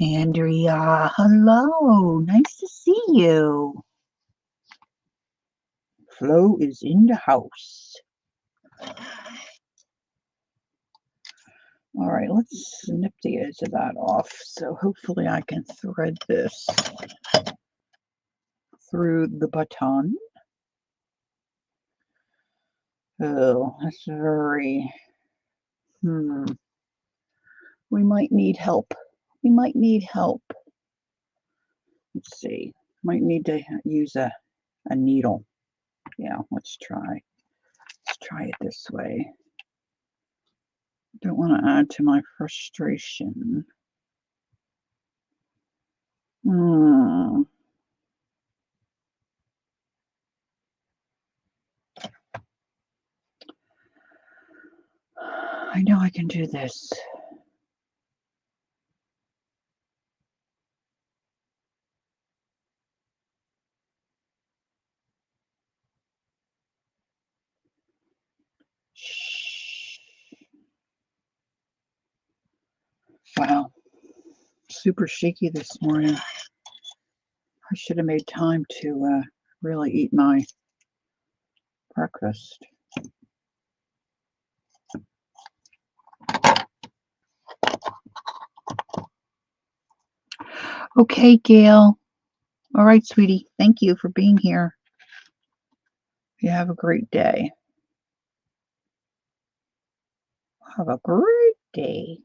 Andrea, hello. Nice to see you. Flo is in the house. All right, let's snip the edge of that off. So hopefully I can thread this through the button. Oh, that's very, we might need help. We might need help. Let's see. Might need to use a needle. Yeah, let's try. Let's try it this way. Don't want to add to my frustration. I know I can do this. Wow. Super shaky this morning. I should have made time to really eat my breakfast. Okay, Gail. All right, sweetie. Thank you for being here. You have a great day. Have a great day.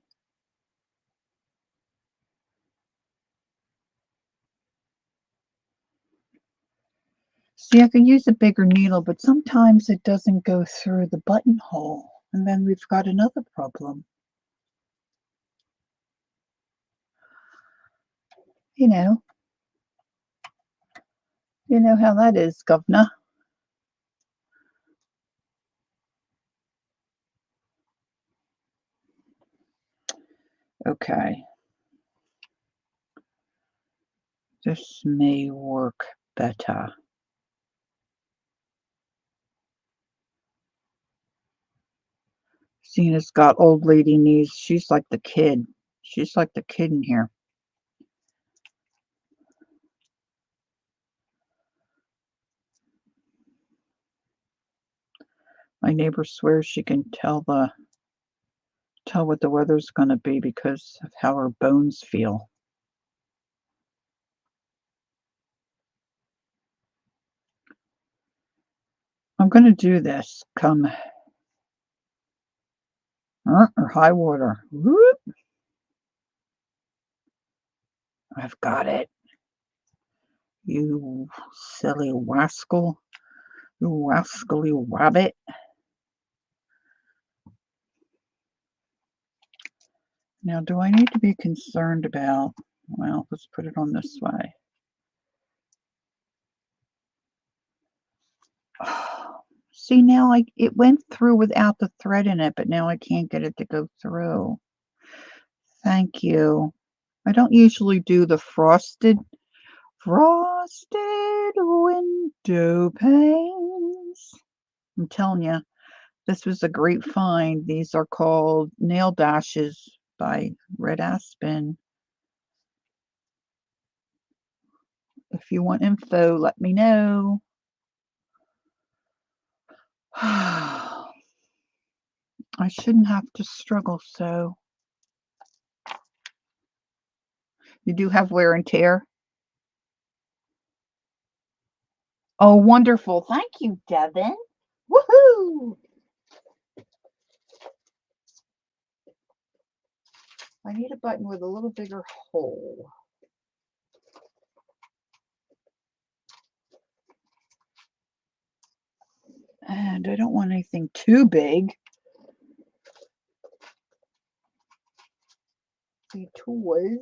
See, I could use a bigger needle, but sometimes it doesn't go through the buttonhole, and then we've got another problem. You know, you know how that is, governor. Okay, this may work better. Cena's got old lady knees. She's like the kid. She's like the kid in here. My neighbor swears she can tell what the weather's going to be because of how her bones feel. I'm going to do this come or high water. Whoop. I've got it. You silly rascal. You rascally rabbit. Now, do I need to be concerned about, well, let's put it on this way. See, now it went through without the thread in it, but now I can't get it to go through. Thank you. I don't usually do the frosted window panes. I'm telling you, this was a great find. These are called Nail Dashes by Red Aspen. If you want info, let me know. I shouldn't have to struggle so. You do have wear and tear? Oh, wonderful. Thank you, Devin. Woohoo! I need a button with a little bigger hole. And I don't want anything too big. The toys.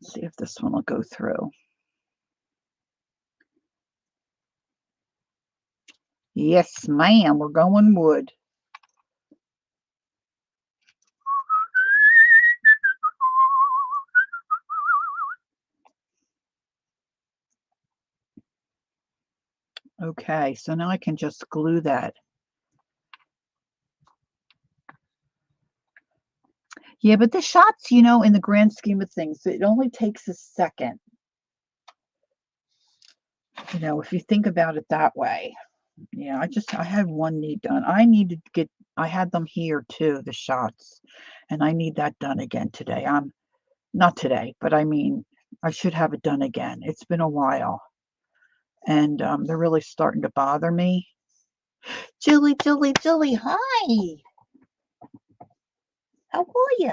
Let's see if this one will go through. Yes, ma'am. We're going wood. Okay, so now I can just glue that. Yeah, but the shots, in the grand scheme of things, it only takes a second. If you think about it that way. Yeah, I had one knee done. I had them here too, the shots, and I need that done again today. Not today, but I mean, I should have it done again. It's been a while, and they're really starting to bother me. Julie, hi. How are you?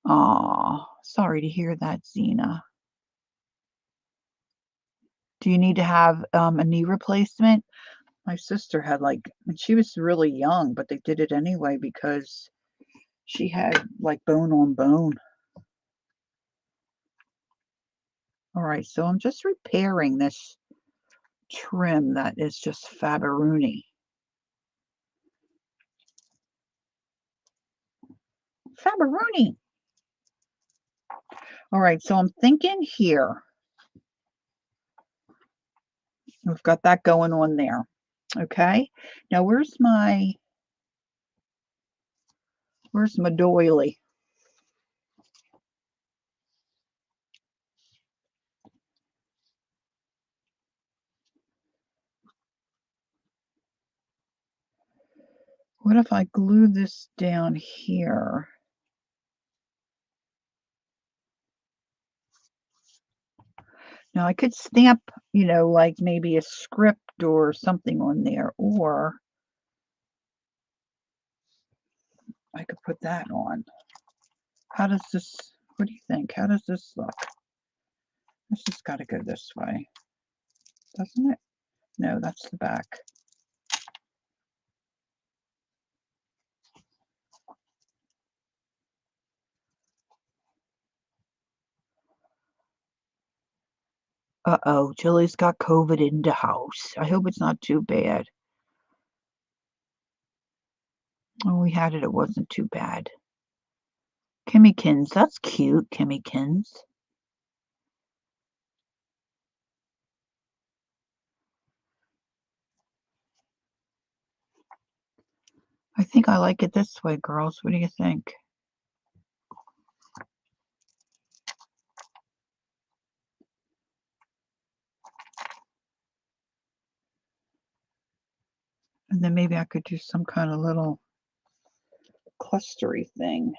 Aw, sorry to hear that, Zena. Do you need to have a knee replacement? My sister had and she was really young, but they did it anyway because she had bone on bone. All right, so I'm just repairing this trim that is just Faberuni. Faberuni. All right, so I'm thinking here. We've got that going on there. Okay. Now where's my doily? What if I glue this down here? Now I could stamp, like maybe a script or something on there, or I could put that on. How does this, what do you think? How does this look? This has got to go this way, doesn't it? No, that's the back. Uh-oh, Julie's got COVID in the house. I hope it's not too bad. Oh, we had it. It wasn't too bad. Kimmykins. That's cute, Kimmykins. I think I like it this way, girls. What do you think? And then maybe I could do some kind of little clustery thing.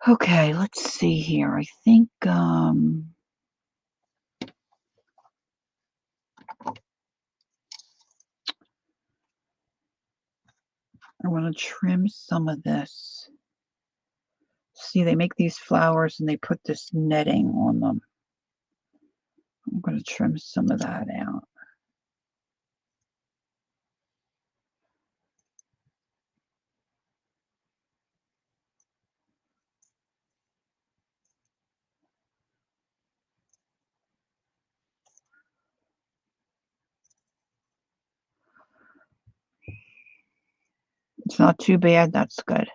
Okay, let's see here. I think I want to trim some of this. See, they make these flowers and they put this netting on them. I'm going to trim some of that out. It's not too bad. That's good.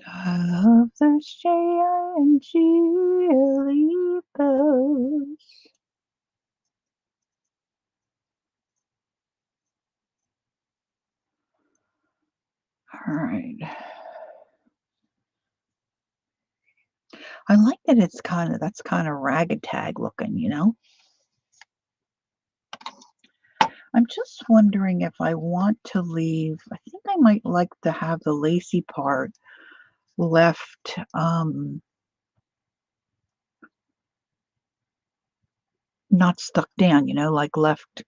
I love those giant jellybeans. All right. I like that it's that's kind of ragtag looking, I'm just wondering if I want to leave. I think I might like to have the lacy part left not stuck down, like left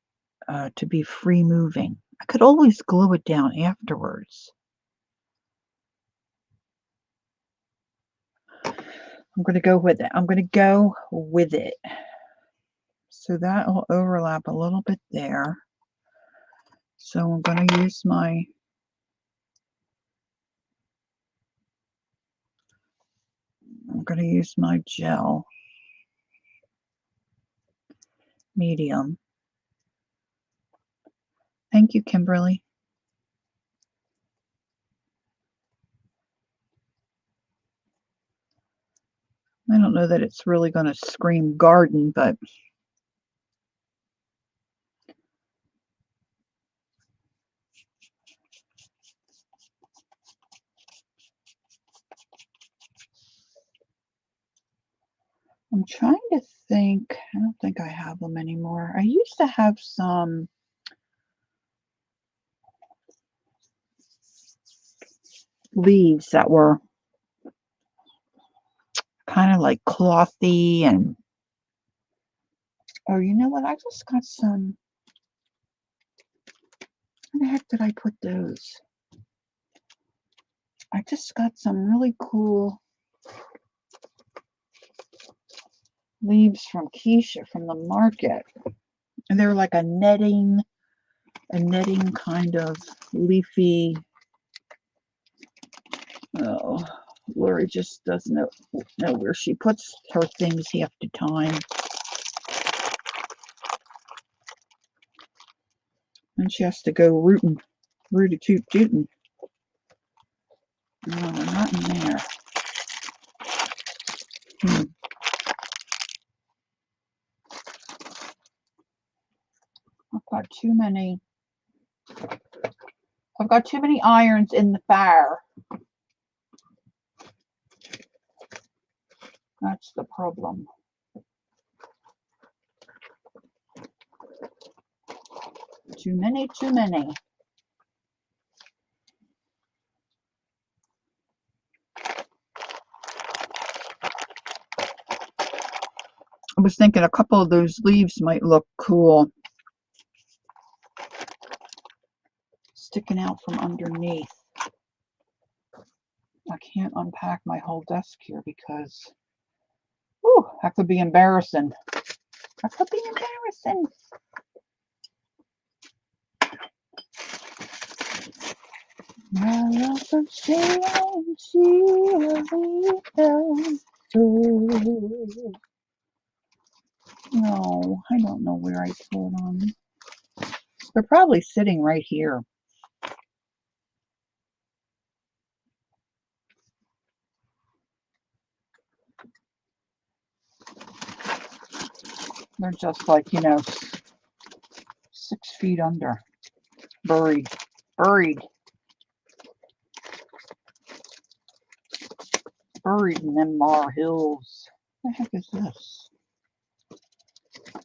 to be free moving. I could always glue it down afterwards. I'm going to go with it. I'm going to go with it. So that will overlap a little bit there. So I'm going to use my gel medium. Thank you, Kimberly. I don't know that it's really going to scream garden, but I'm trying to think. I don't think I have them anymore. I used to have some leaves that were kind of like clothy and oh, you know what? I just got some. Where the heck did I put those? I just got some really cool leaves from Keisha from the market. And they're like a netting kind of leafy. Oh, Lori just doesn't know where she puts her things half the time. And she has to go rooty-toot-tootin'. No, they're not in there. I've got too many irons in the fire. That's the problem. Too many. I was thinking a couple of those leaves might look cool sticking out from underneath. I can't unpack my whole desk here because, whew, that could be embarrassing. That could be embarrassing. No, I don't know where I put them. They're probably sitting right here. They're just like, 6 feet under. Buried. Buried in them Mar Hills. What the heck is this?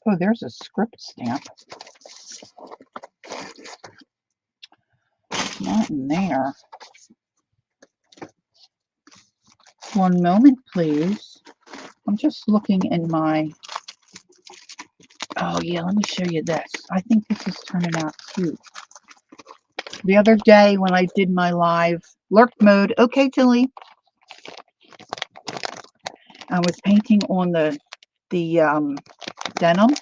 Oh, there's a script stamp. Not in there. One moment, please. I'm just looking in my... Oh, yeah, let me show you this. I think this is turning out cute. The other day when I did my live lurk mode, okay, Tilly, I was painting on the denim.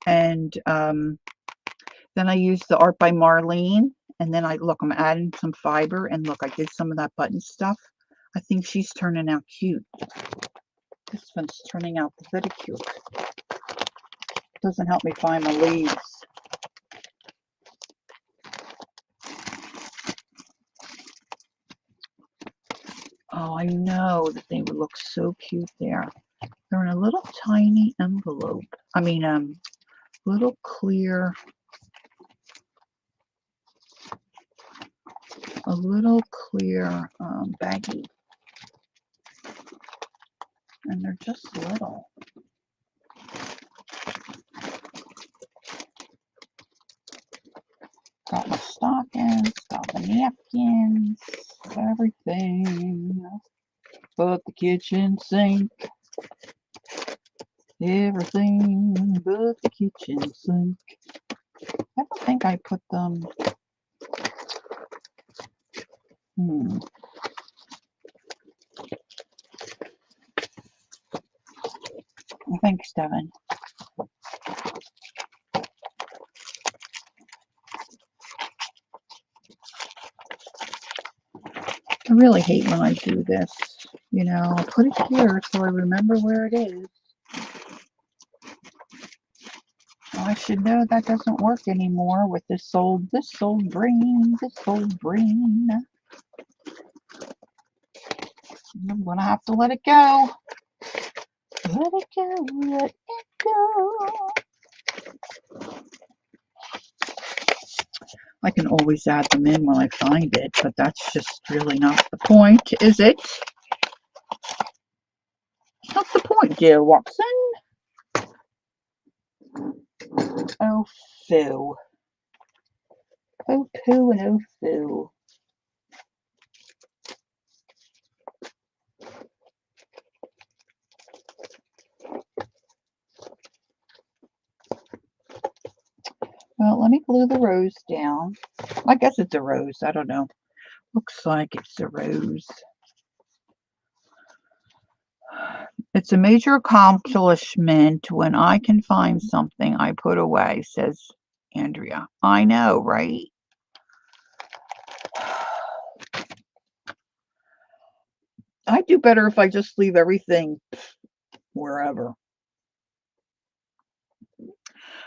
And then I used the Art by Marlene. And then I'm adding some fiber. And look, I did some of that button stuff. I think she's turning out cute. This one's turning out pretty cute. Doesn't help me find my leaves. Oh, I know that they would look so cute there. They're in a little tiny envelope. I mean, little clear, baggie. And they're just little. Got my stockings, got the napkins, everything but the kitchen sink. Everything but the kitchen sink. I don't think I put them. Thanks, Devin. I really hate when I do this. I'll put it here so I remember where it is. Well, I should know that doesn't work anymore with this old brain. I'm gonna have to let it go. Let it go, let it go. I can always add them in when I find it, but that's just really not the point, is it? Not the point, dear Watson. Oh, Phil. Oh, poo and oh, Phil. Well, let me glue the rose down. I guess it's a rose. I don't know. Looks like it's a rose. It's a major accomplishment when I can find something I put away, says Andrea. I know, right? I do better if I just leave everything wherever.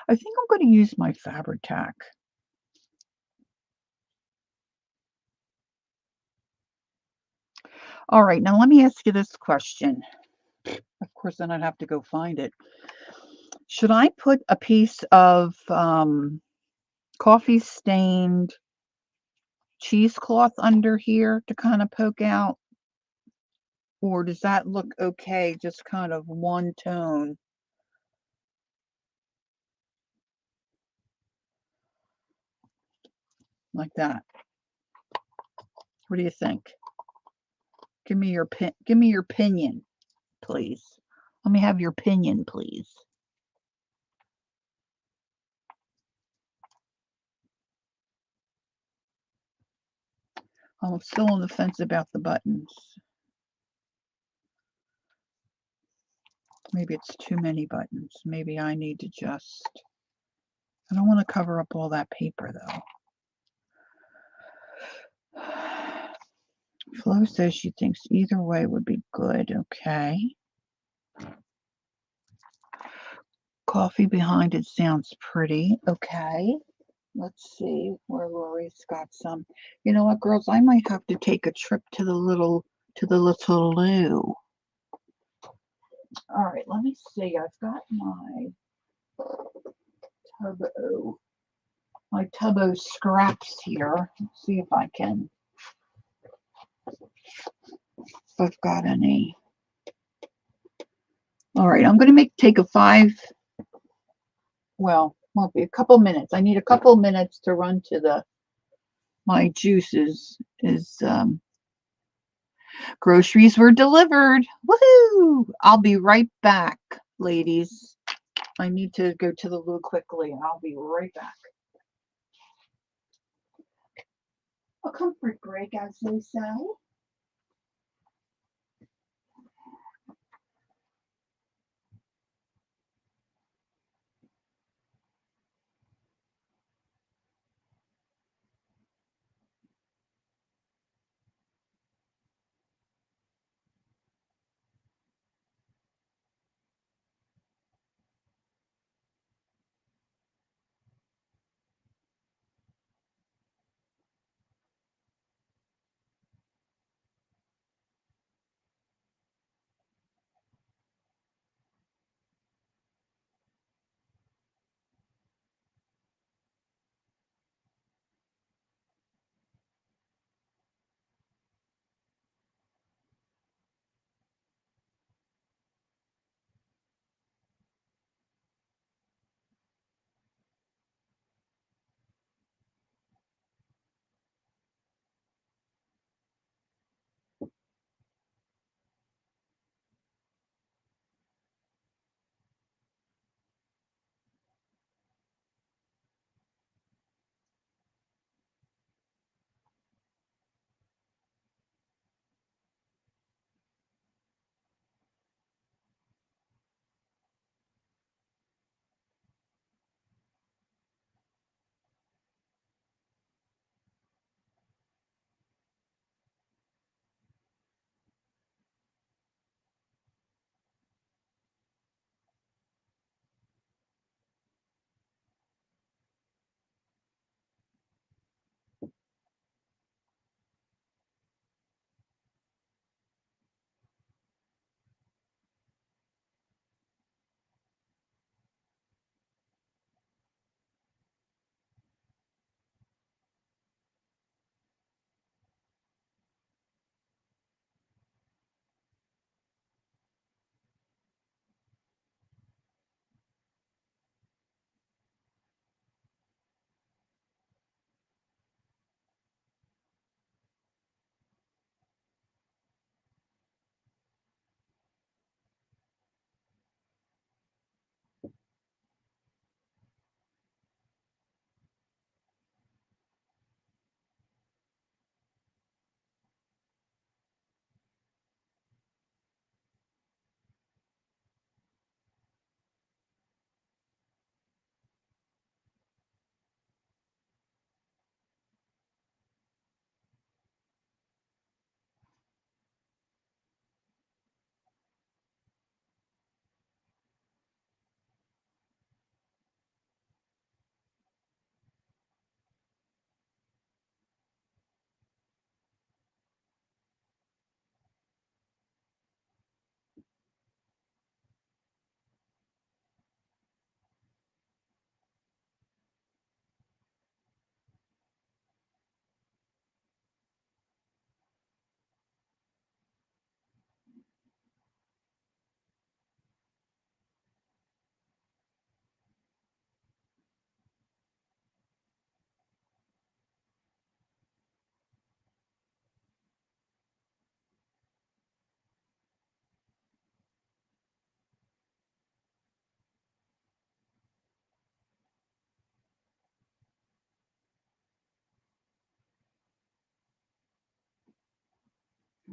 I think I'm going to use my Fabri-Tac. All right, now let me ask you this question. Of course, then I'd have to go find it. Should I put a piece of coffee-stained cheesecloth under here to kind of poke out? Or does that look okay, just kind of one tone? Like that. What do you think? Give me your opinion, please. Let me have your opinion, please. I'm still on the fence about the buttons. Maybe it's too many buttons. Maybe I need to just... I don't want to cover up all that paper, though. Flo says she thinks either way would be good. Okay. Coffee behind it sounds pretty. Okay. Let's see where Rory's got some. You know what, girls? I might have to take a trip to the little loo. All right, let me see. I've got my Tubbo scraps here. Let's see if I can. If I've got any. All right, I'm going to take a won't be a couple minutes. I need a couple minutes to run to my juices. Groceries were delivered. Woohoo! I'll be right back, ladies. I need to go to the loo quickly, and I'll be right back. A comfort break, as they say.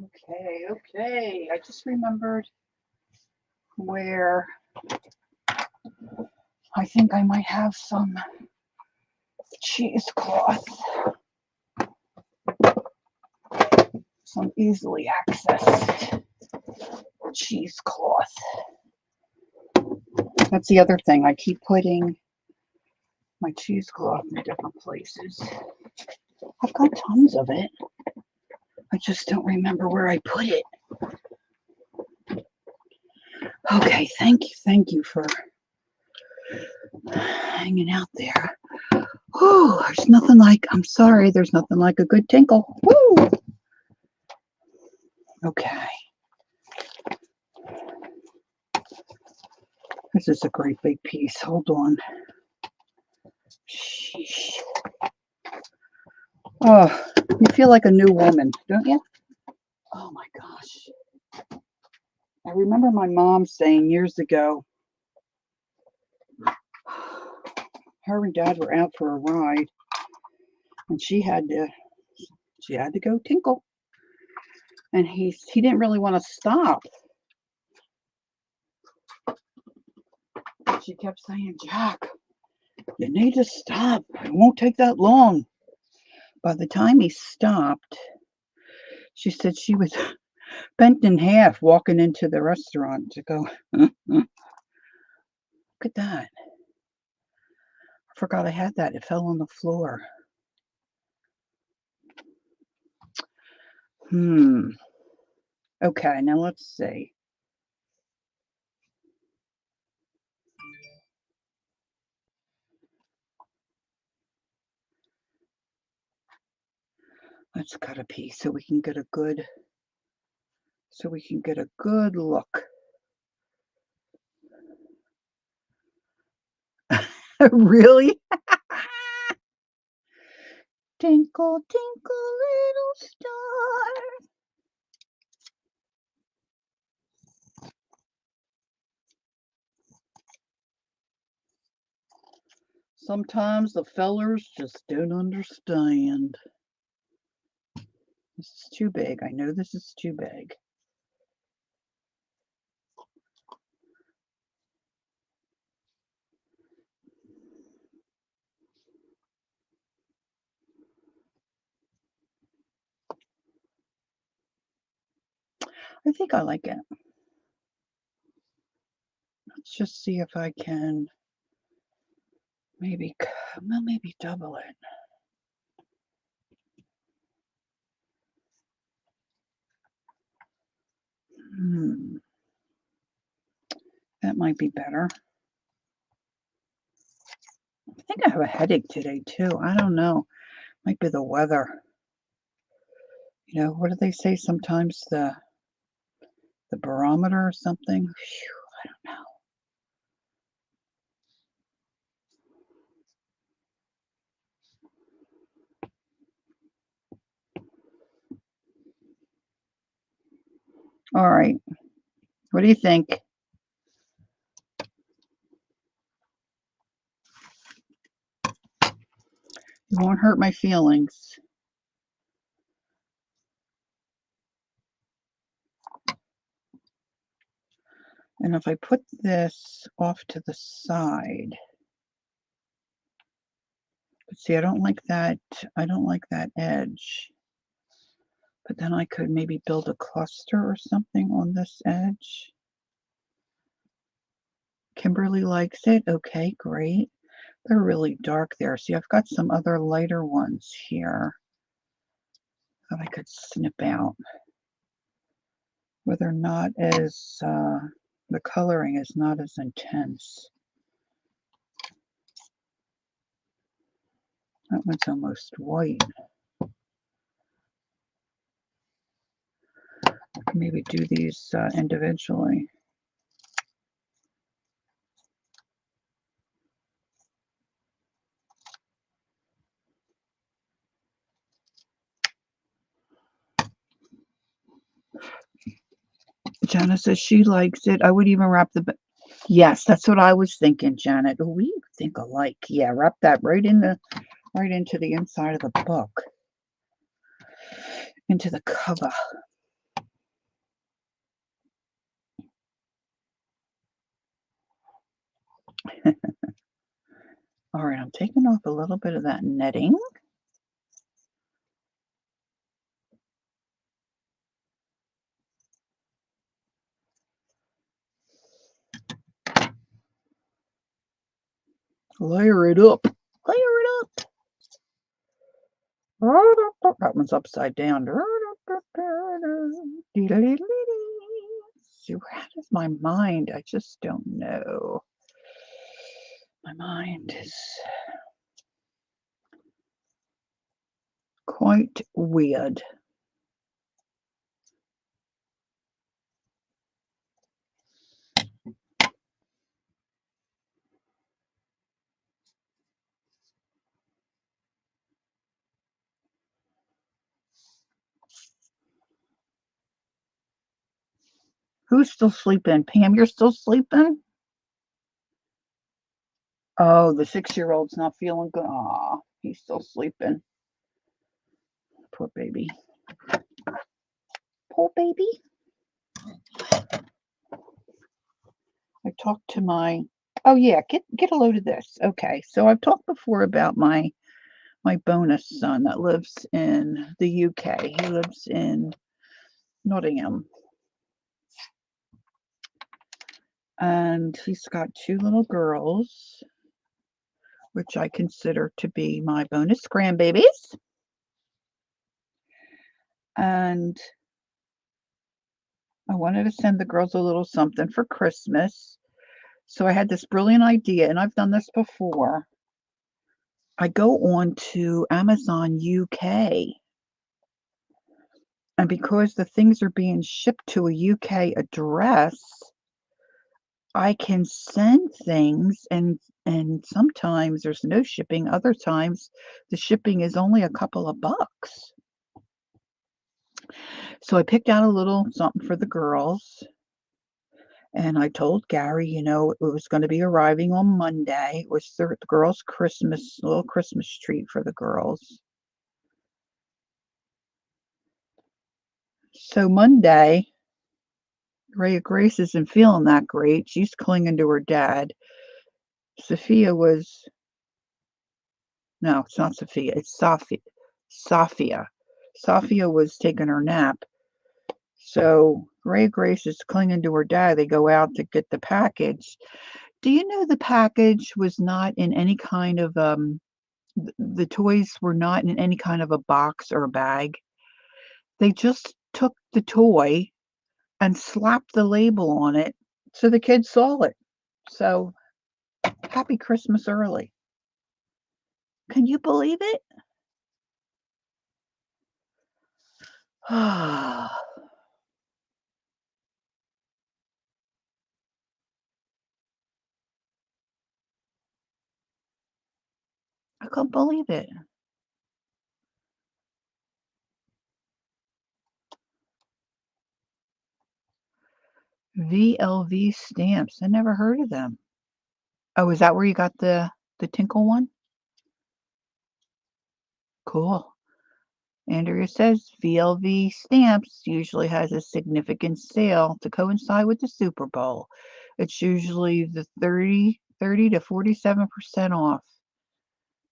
Okay. I just remembered where I think I might have some cheesecloth, some easily accessed cheesecloth. That's the other thing. I keep putting my cheesecloth in different places. I've got tons of it. I just don't remember where I put it. Okay, thank you for hanging out there. Oh, there's nothing like, I'm sorry, there's nothing like a good tinkle. Woo! Okay. This is a great big piece. Hold on. Sheesh. Oh, you feel like a new woman, don't you? Oh my gosh. I remember my mom saying years ago, her and dad were out for a ride and she had to go tinkle. And he didn't really want to stop. She kept saying, Jack, you need to stop. It won't take that long. By the time he stopped, she said she was bent in half walking into the restaurant to go, look at that. I forgot I had that. It fell on the floor. Okay, now let's see. Let's cut a piece so we can get a good look. Really? Tinkle, tinkle, little star. Sometimes the fellers just don't understand. This is too big. I know this is too big. I think I like it. Let's just see if I can maybe double it. That might be better. I think I have a headache today too. I don't know. Might be the weather. You know, what do they say sometimes? The barometer or something? Whew, I don't know. All right. What do you think? You won't hurt my feelings. And if I put this off to the side, but see, I don't like that edge. But then I could maybe build a cluster or something on this edge. Kimberly likes it. Okay, great. They're really dark there. See, I've got some other lighter ones here that I could snip out. Where they're not as, the coloring is not as intense. That one's almost white. I can maybe do these individually. Janet says she likes it. I would even wrap the... Yes, that's what I was thinking, Janet. We think alike. Yeah, wrap that right into the inside of the book, into the cover. All right, I'm taking off a little bit of that netting. Layer it up. Layer it up. That one's upside down. See, where does my mind? I just don't know. My mind is quite weird. Who's still sleeping? Pam, you're still sleeping? Oh, the 6-year-old's not feeling good. Aw, he's still sleeping. Poor baby. Poor baby. I talked to my, oh yeah, get a load of this. Okay, so I've talked before about my bonus son that lives in the UK. He lives in Nottingham. And he's got 2 little girls, which I consider to be my bonus grandbabies. And I wanted to send the girls a little something for Christmas. So I had this brilliant idea, and I've done this before. I go on to Amazon UK, and because the things are being shipped to a UK address, I can send things, and sometimes there's no shipping, other times the shipping is only a couple of bucks. So I picked out a little something for the girls, and I told Gary, it was going to be arriving on Monday. It was the girls' little Christmas treat for the girls. So Monday, Grace isn't feeling that great. She's clinging to her dad. No, it's not Sophia. It's Safia. Safia was taking her nap. So Grace is clinging to her dad. They go out to get the package. Do you know the package was not in any kind of the toys were not in any kind of a box or a bag. They just took the toy and slapped the label on it so the kids saw it. So happy Christmas early. Can you believe it? I couldn't believe it. VLV stamps. I never heard of them. Oh, is that where you got the Tinkle one? Cool. Andrea says VLV stamps usually has a significant sale to coincide with the Super Bowl. It's usually the 30 to 47% off.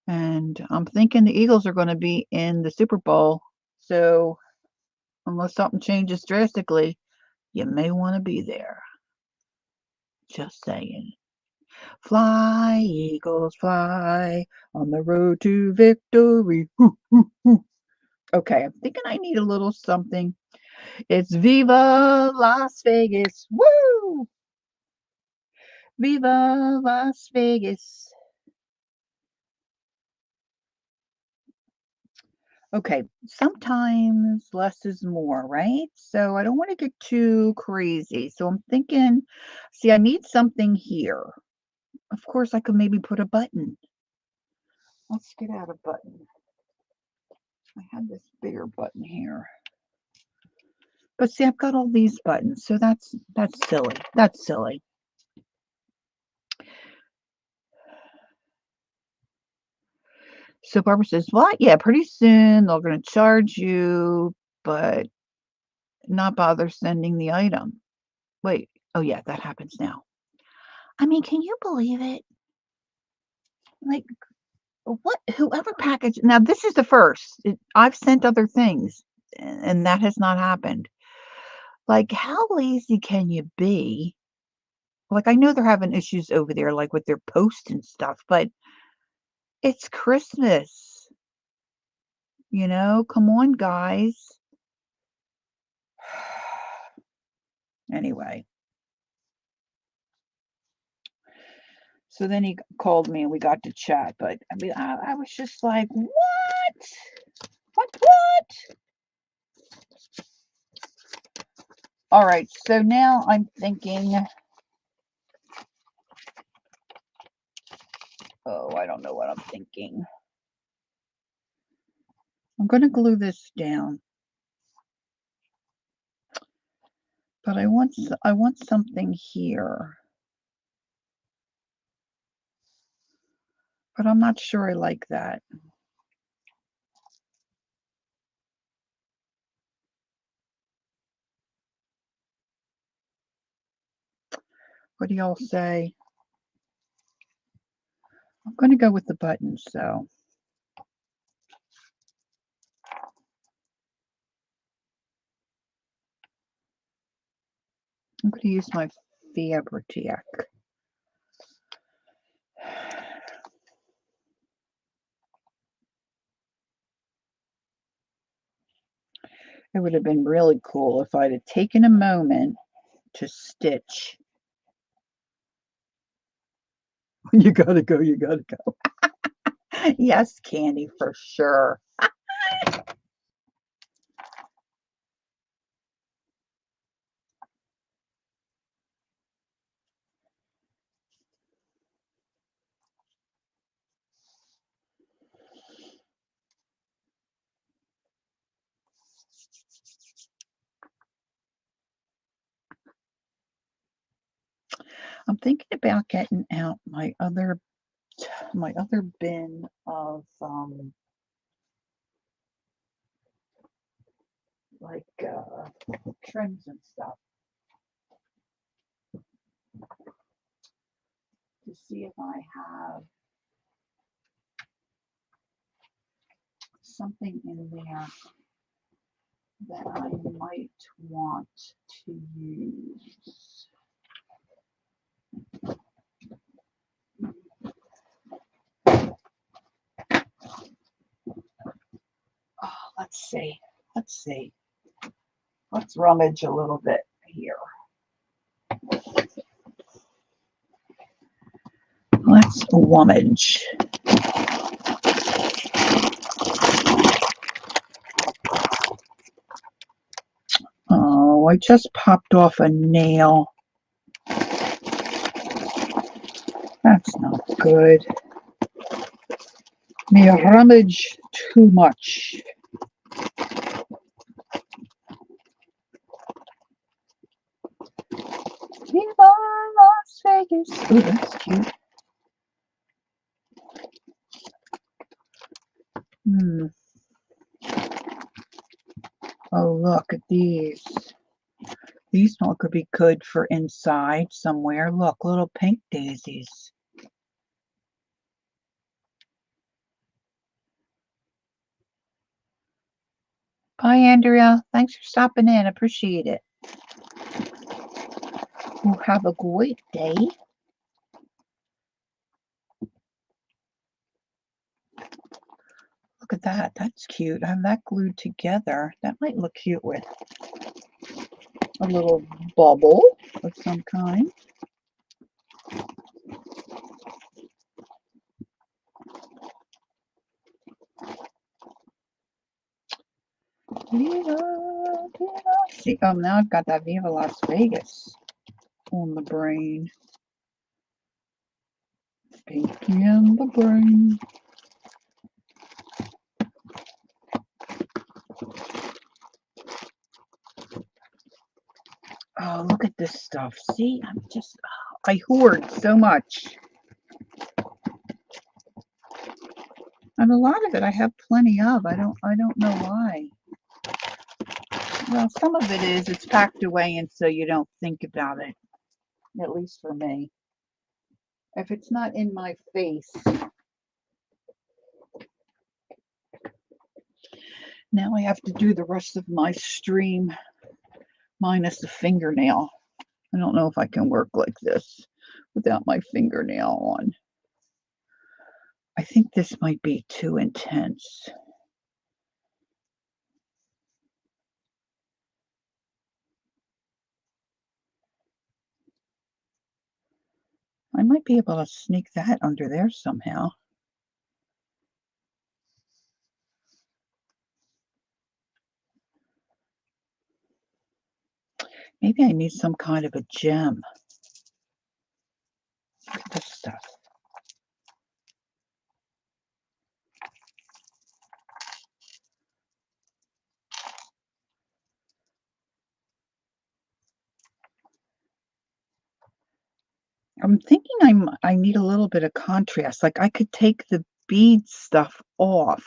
And I'm thinking the Eagles are going to be in the Super Bowl. So unless something changes drastically, you may want to be there. Just saying. Fly, Eagles, fly on the road to victory. Okay, I'm thinking I need a little something. It's Viva Las Vegas. Woo! Viva Las Vegas. Okay, sometimes less is more, right? So I don't want to get too crazy. So I'm thinking, see, I need something here. Of course, I could maybe put a button. Let's get out a button. I had this bigger button here. But see, I've got all these buttons, so that's silly. That's silly. So Barbara says, what? Yeah, pretty soon they're going to charge you, but not bother sending the item. Wait. Oh, yeah, that happens now. I mean, can you believe it? Like, what? Whoever packaged. Now, this is the first. I've sent other things, and that has not happened. Like, how lazy can you be? Like, I know they're having issues over there, like with their post and stuff, but it's Christmas. Come on, guys. Anyway, so then he called me and we got to chat. But I mean, I was just like, what? What? All right, so now I'm thinking, oh, I don't know what I'm thinking. I'm going to glue this down. But I want something here. But I'm not sure I like that. What do y'all say? I'm going to go with the buttons, so. I'm going to use my Fabri-Tac. It would have been really cool if I'd have taken a moment to stitch. You gotta go, you gotta go. Yes, Candy, for sure. I'm thinking about getting out my other bin of like trims and stuff to see if I have something in there that I might want to use. Oh, let's see. Let's rummage a little bit here. Let's rummage. Oh, I just popped off a nail. That's not good. Me rummage too much. Viva Las Vegas. Ooh, that's cute. Oh, look at these. These one could be good for inside somewhere. Look, little pink daisies. Bye, Andrea. Thanks for stopping in. Appreciate it. Well, have a great day. Look at that. That's cute. I have that glued together. That might look cute with a little bubble of some kind. See, oh, now I've got that Viva Las Vegas on the brain. Pinky and the brain. Oh, look at this stuff. See, I hoard so much. And a lot of it I have plenty of. I don't know why. Well, some of it is it's packed away and so you don't think about it. At least for me. If it's not in my face, Now I have to do the rest of my stream minus the fingernail. I don't know if I can work like this without my fingernail on. I think this might be too intense. I might be able to sneak that under there somehow. Maybe I need some kind of a gem. Look at this stuff. I'm thinking I need a little bit of contrast. Like I could take the bead stuff off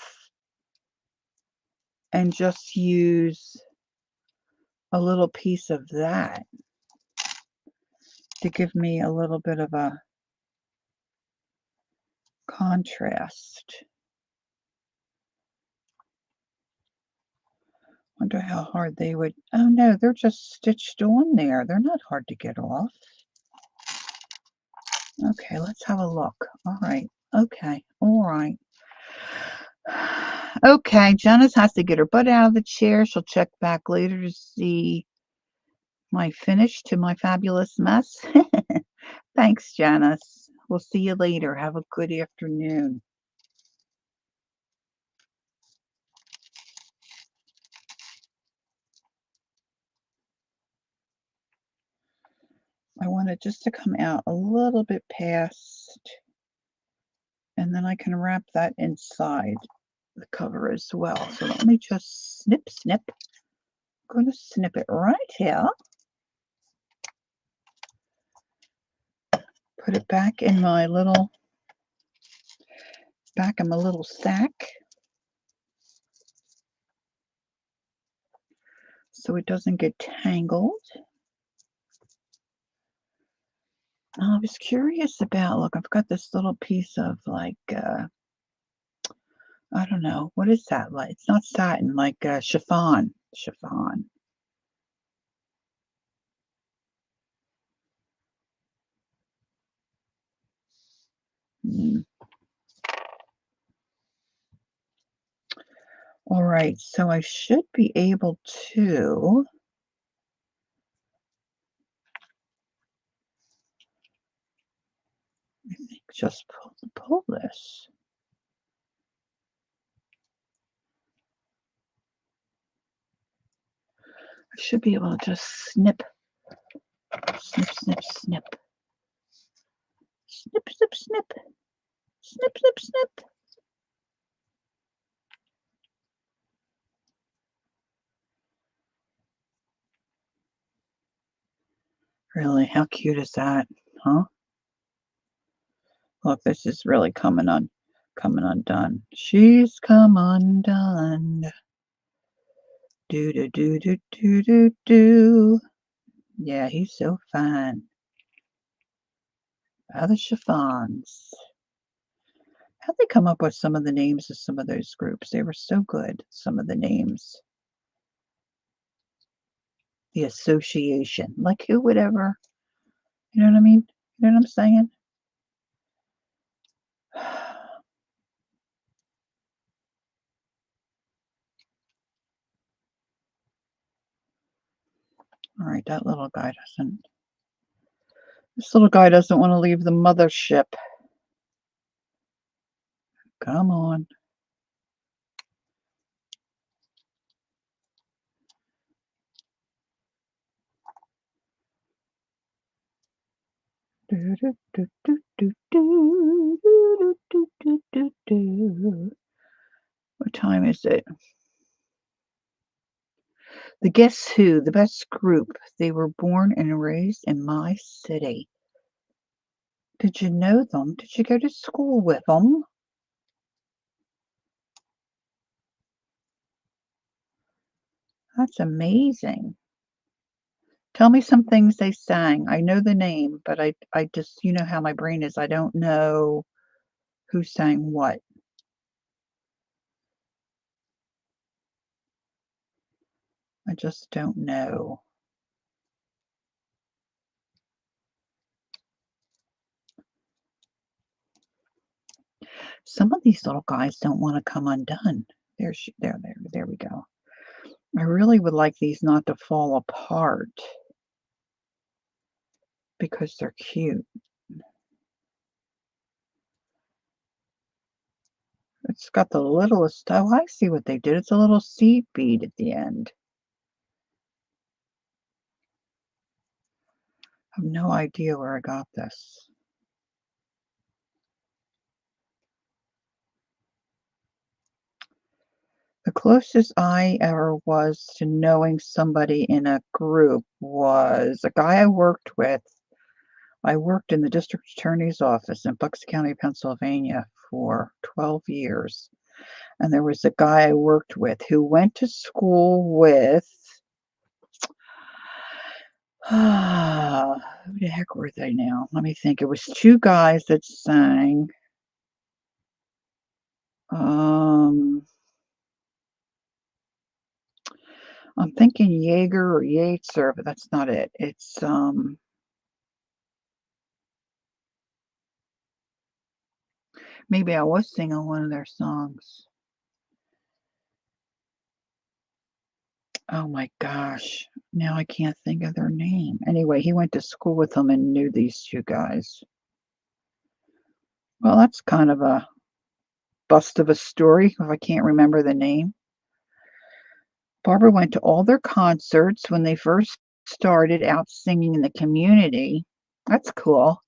and just use a little piece of that to give me a little bit of a contrast. Wonder how hard they would. Oh no, they're just stitched on there. They're not hard to get off. Okay, let's have a look. All right. Okay. All right. Okay, Janice has to get her butt out of the chair. She'll check back later to see my finish to my fabulous mess. Thanks, Janice. We'll see you later. Have a good afternoon. I want it just to come out a little bit past, and then I can wrap that inside the cover as well. So let me just snip, snip. I'm going to snip it right here. Put it back in my little sack so it doesn't get tangled. I was curious about, look, I've got this little piece of like, I don't know, what is that? Like, it's not satin, like chiffon. Chiffon. All right, so I should be able to just pull this. I should be able to just snip, snip, snip, snip. Snip, snip, snip. Snip, snip, snip. Really, how cute is that, huh? Look, this is really coming undone. She's come undone. Do do do do do do do. Yeah, he's so fine. Other chiffons. How'd they come up with some of the names of some of those groups? They were so good, some of the names. The association. Like who would ever, you know what I mean? You know what I'm saying? All right, this little guy doesn't want to leave the mothership. Come on. What time is it? The Guess Who, the best group. They were born and raised in my city. Did you know them? Did you go to school with them? That's amazing. Tell me some things they sang. I know the name, but I just, you know how my brain is. I don't know who sang what. I just don't know. Some of these little guys don't want to come undone. There we go. I really would like these not to fall apart because they're cute. It's got the littlest, oh, I see what they did. It's a little seed bead at the end. I have no idea where I got this. The closest I ever was to knowing somebody in a group was a guy I worked with. I worked in the district attorney's office in Bucks County, Pennsylvania for 12 years. And there was a guy I worked with who went to school with, who the heck were they now? Let me think. It was two guys that sang. I'm thinking Jaeger or Yates, but that's not it. It's maybe I was singing one of their songs. Oh my gosh. Now I can't think of their name. Anyway, he went to school with them and knew these two guys. Well, that's kind of a bust of a story if I can't remember the name. Barbara went to all their concerts when they first started out singing in the community. That's cool.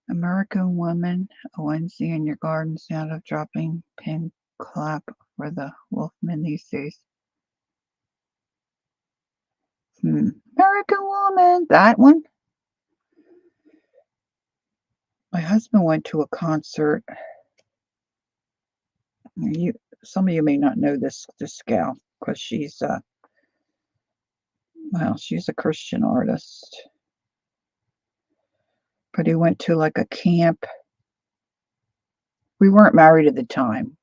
American Woman, a Wednesday in your garden, sound of dropping pin clap for the Wolfman these days. American Woman, that one. My husband went to a concert. Some of you may not know this gal because she's she's a Christian artist. But he went to like a camp. We weren't married at the time.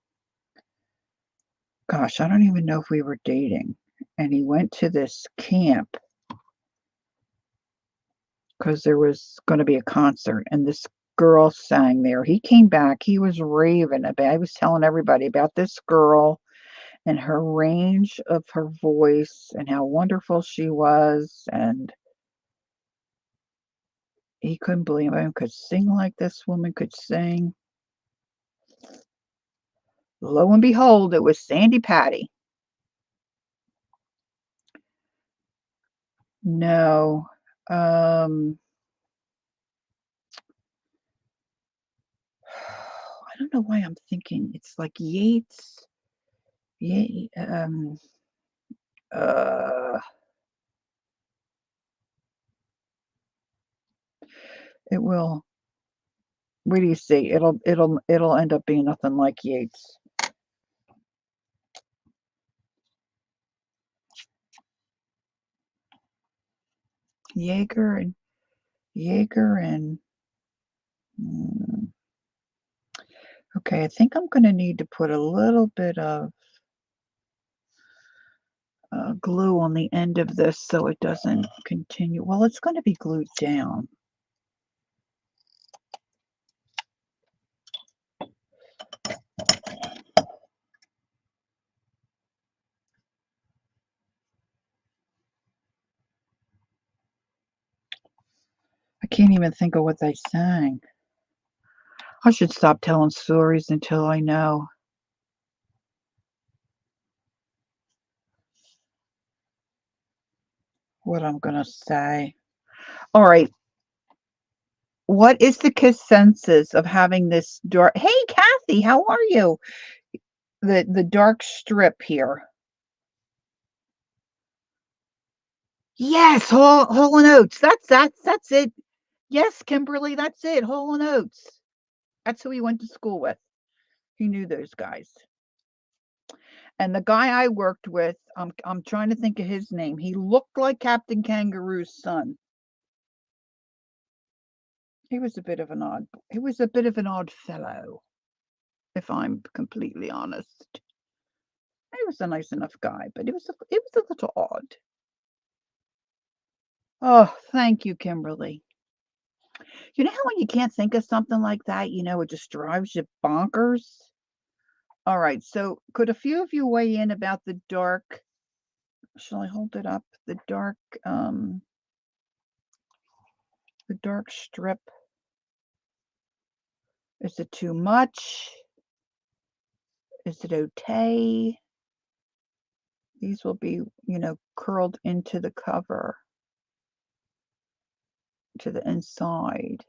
Gosh, I don't even know if we were dating. And he went to this camp because there was going to be a concert, and this girl sang there. He came back. He was raving about. I was telling everybody about this girl and her range of her voice and how wonderful she was, and he couldn't believe anyone could sing like this woman could sing. Lo and behold, it was Sandy Patty. No. I don't know why I'm thinking it's like Yates. Yeah, it will. What do you see? It'll end up being nothing like Yates. Jaeger and okay, I think I'm going to need to put a little bit of glue on the end of this so it doesn't continue. Well, it's going to be glued down. I can't even think of what they sang. I should stop telling stories until I know what I'm going to say. All right. What is the consensus of having this dark? Hey, Kathy, how are you? The dark strip here. Yes, Hall and Oates. That's it. Yes, Kimberly, that's it. Hall and Oates. That's who he went to school with. He knew those guys. And the guy I worked with, I'm trying to think of his name. He looked like Captain Kangaroo's son. He was a bit of an odd fellow, if I'm completely honest. he was a nice enough guy, but it was a little odd. Oh, thank you, Kimberly. You know how when you can't think of something like that, it just drives you bonkers? All right, so could a few of you weigh in about the dark, shall I hold it up? Um, the dark strip. Is it too much? Is it okay? These will be, curled into the cover, to the inside.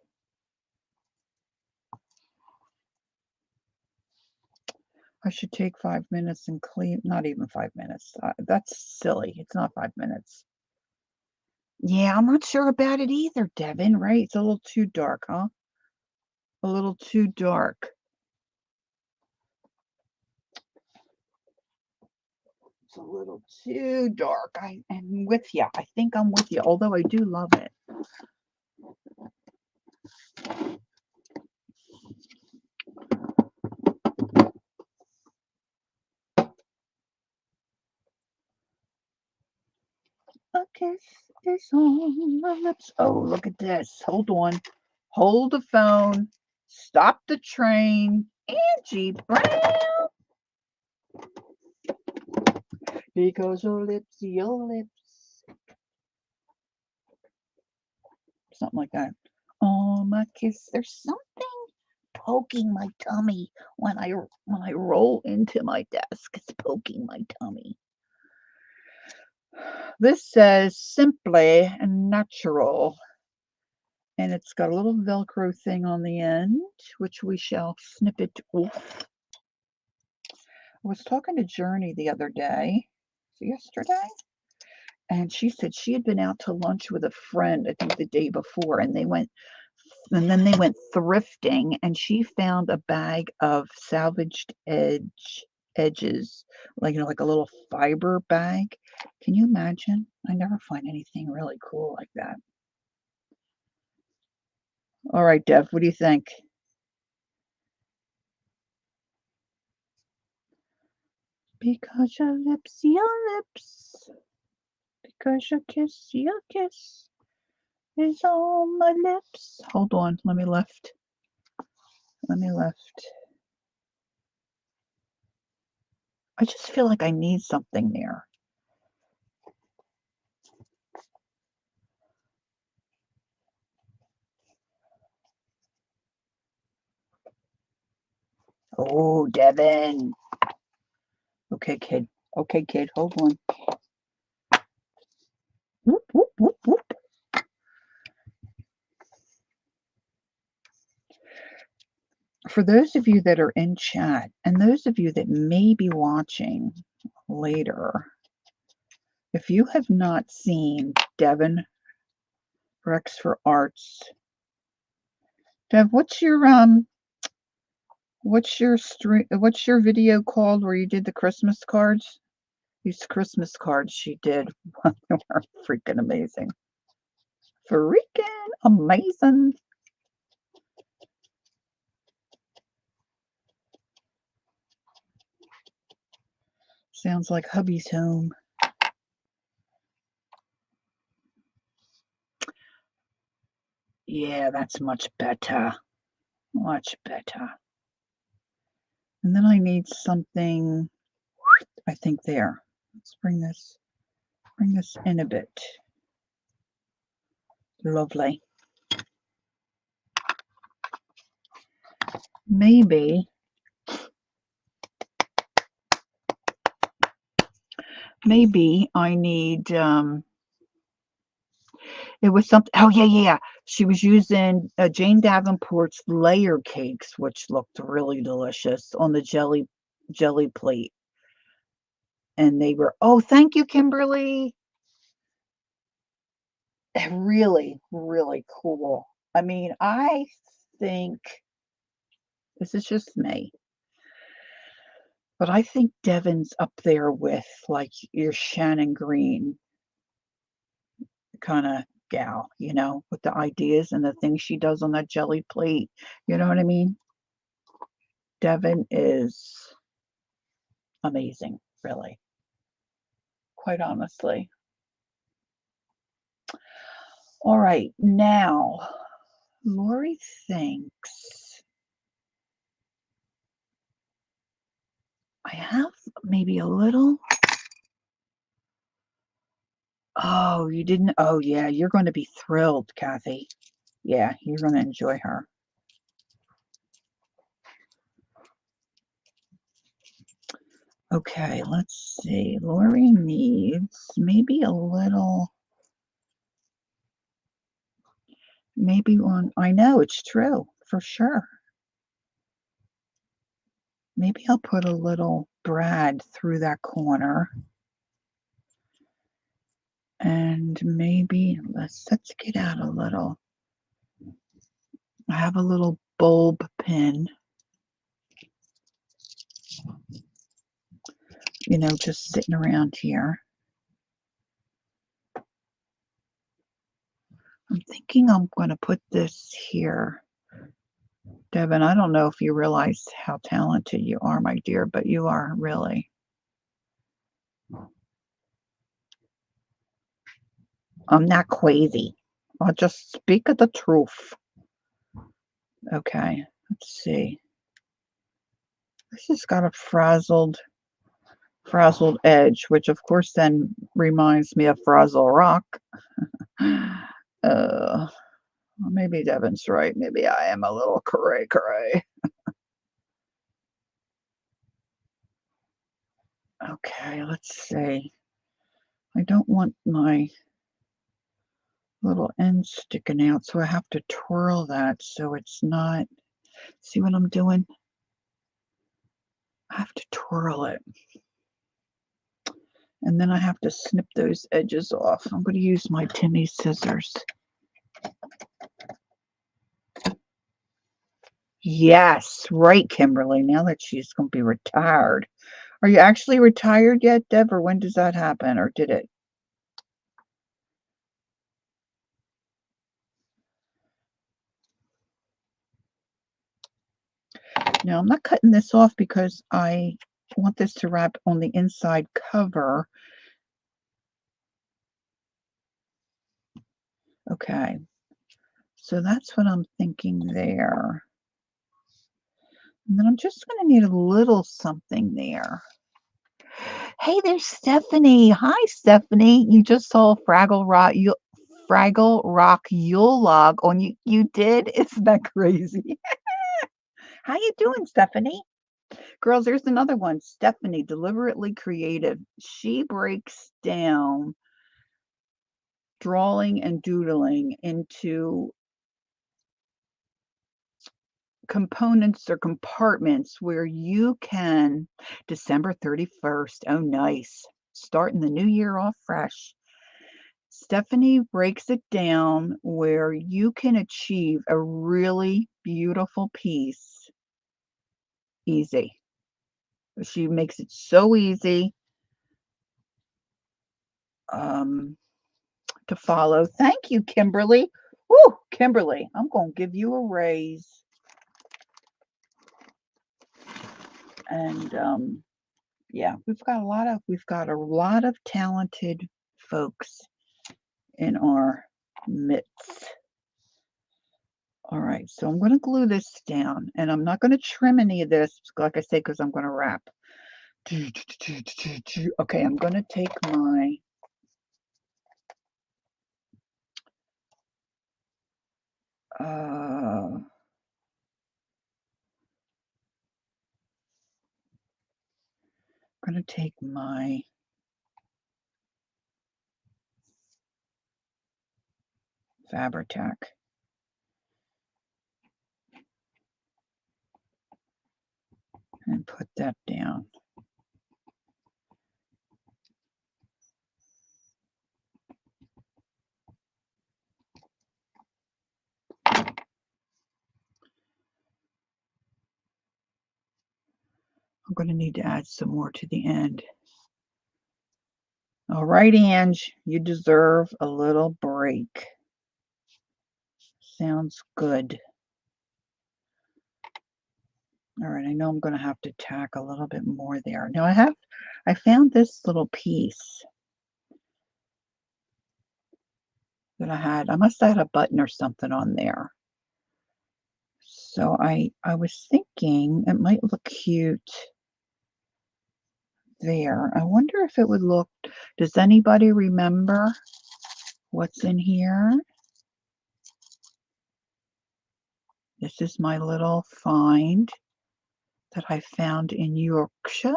I should take 5 minutes and clean, not even 5 minutes. That's silly. It's not 5 minutes. Yeah, I'm not sure about it either, Devin, right? It's a little too dark, huh? A little too dark. It's a little too dark. I am with you. I think I'm with you, although I do love it. A kiss is on my lips. Oh, look at this. Hold on. Hold the phone. Stop the train. Angie Brown. Because your lips, something like that. Oh, my kiss. There's something poking my tummy when I roll into my desk. It's poking my tummy. This says simply natural, and it's got a little Velcro thing on the end, which we shall snip it off. I was talking to Journey the other day, yesterday, and she said she had been out to lunch with a friend, I think the day before, and then they went thrifting, and she found a bag of salvaged edges, like a little fiber bag. Can you imagine? I never find anything really cool like that. All right, Dev, what do you think? Because your lips, because your kiss is on my lips. Hold on, let me lift. I just feel like I need something there. Oh, Devin. Okay, kid. Hold on. Whoop, whoop, whoop, whoop. For those of you that are in chat, and those of you that may be watching later, if you have not seen Devin Rex for Arts, Dev, what's your video called where you did the Christmas cards? These Christmas cards she did were freaking amazing. Freaking amazing. Sounds like hubby's home. Yeah, that's much better. Much better. And then I need something, I think there. Let's bring this in a bit. Lovely. Maybe I need it was something. Oh yeah. She was using Jane Davenport's layer cakes, which looked really delicious on the jelly plate. And they were, oh, thank you, Kimberly. Really, really cool. I mean, I think this is just me, but I think Devin's up there with like your Shannon Green kind of gal, with the ideas and the things she does on that jelly plate. You know what I mean? Devin is amazing. really, quite honestly. All right, now, Lori thinks I have maybe a little. Oh, you didn't? Oh, yeah, you're going to be thrilled, Kathy. Yeah, you're going to enjoy her. Okay, let's see. Lori needs maybe a little, maybe one. I know, it's true, for sure. Maybe I'll put a little brad through that corner. And maybe, let's get out a little. I have a little bulb pin. You know, just sitting around here. I'm thinking I'm going to put this here. Devin, I don't know if you realize how talented you are, my dear, but you are really. I'm not crazy. I'll just speak of the truth. Okay, let's see. This has got a frazzled edge, which of course then reminds me of Frazzle Rock. Maybe Devin's right. Maybe I am a little cray. Okay, let's see. I don't want my little end sticking out, so I have to twirl that so it's not. See what I'm doing? I have to twirl it. And then I have to snip those edges off. I'm going to use my Timmy scissors. Yes, right, Kimberly. Now that she's going to be retired. Are you actually retired yet, Deb, or when does that happen, or did it? Now, I'm not cutting this off because I want this to wrap on the inside cover. Okay, so that's what I'm thinking there. And then I'm just going to need a little something there. Hey, there's Stephanie. Hi, Stephanie. You just saw Fraggle Rock Yule log on you. You did? Isn't that crazy? How you doing, Stephanie? Girls, there's another one. Stephanie, deliberately creative. She breaks down drawing and doodling into components or compartments where you can, December 31st. Oh, nice. Starting the new year off fresh. Stephanie breaks it down where you can achieve a really beautiful piece easy. She makes it so easy to follow. Thank you, Kimberly. Woo, Kimberly, I'm going to give you a raise. And yeah, we've got a lot of talented folks in our midst. All right, so I'm going to glue this down, and I'm not going to trim any of this, like I say, because I'm going to wrap. Okay, I'm going to take my Fabri-Tac and put that down. I'm going to need to add some more to the end. All right, Ange, you deserve a little break. Sounds good. All right, I know I'm going to have to tack a little bit more there. Now I found this little piece that I must have had a button or something on there. So I was thinking it might look cute there. I wonder if it would look, does anybody remember what's in here? This is my little find that I found in Yorkshire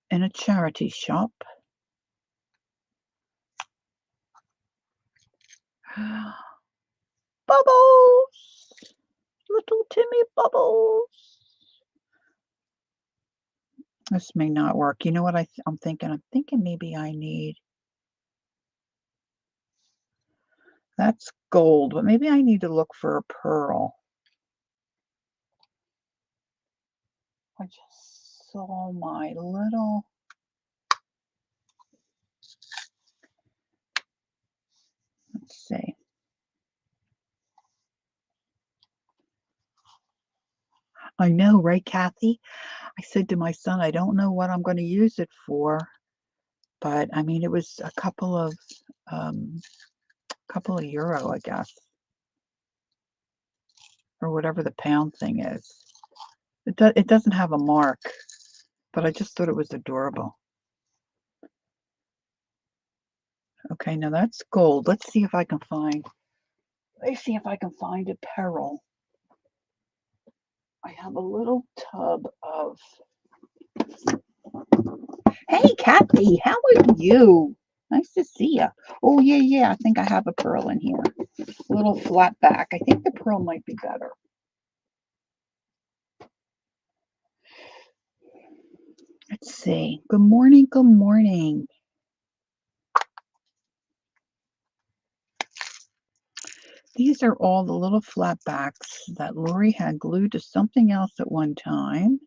in a charity shop. Bubbles! Little Timmy Bubbles! This may not work. You know what I'm thinking? I'm thinking maybe I need, that's gold, but maybe I need to look for a pearl. I just saw my little, let's see. I know, right, Kathy? I said to my son, I don't know what I'm going to use it for, but I mean, it was a couple of euro, I guess, or whatever the pound thing is. It doesn't have a mark, but I just thought it was adorable. Okay, now that's gold. Let's see if I can find a pearl. I have a little tub of. Hey, Kathy, how are you? Nice to see you. Oh, yeah, I think I have a pearl in here. A little flat back. I think the pearl might be better. Let's see. Good morning, good morning. These are all the little flat backs that Lori had glued to something else at one time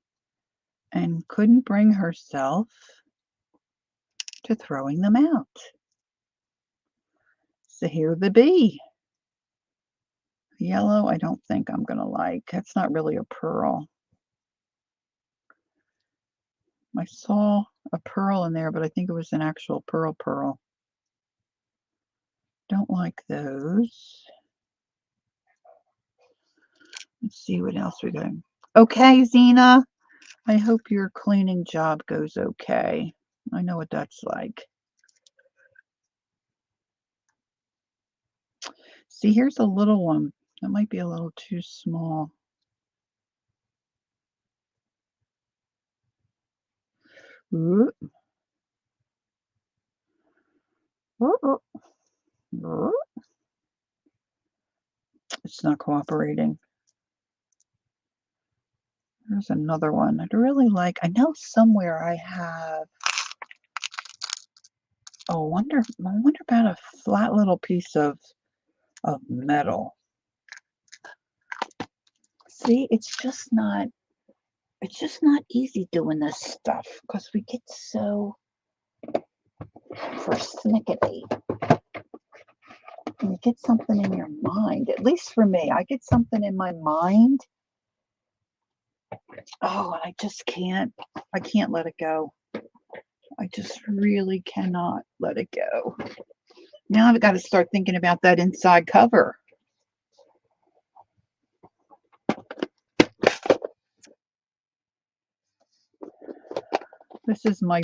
and couldn't bring herself to throwing them out. So here they be. Yellow, I don't think I'm going to like. That's not really a pearl. I saw a pearl in there, but I think it was an actual pearl. Don't like those. Let's see what else we got. Okay, Zena. I hope your cleaning job goes okay. I know what that's like. See, here's a little one. That might be a little too small. Ooh. Ooh. Ooh. It's not cooperating. There's another one I'd really like. I know somewhere I have. Oh, I wonder about a flat little piece of metal. See, it's just not easy doing this stuff because we get so persnickety. You get something in your mind, at least for me. I get something in my mind. Oh, and I just can't let it go. I just really cannot let it go. Now I've got to start thinking about that inside cover. This is my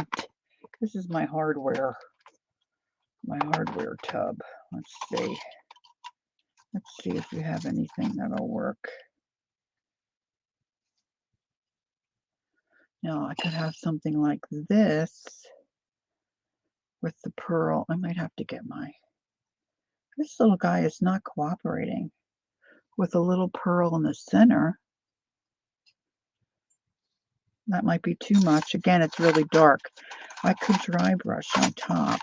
hardware. My hardware tub. Let's see if we have anything that'll work. Now I could have something like this with the pearl. I might have to get this little guy is not cooperating with a little pearl in the center. That might be too much. Again, it's really dark. I could dry brush on top.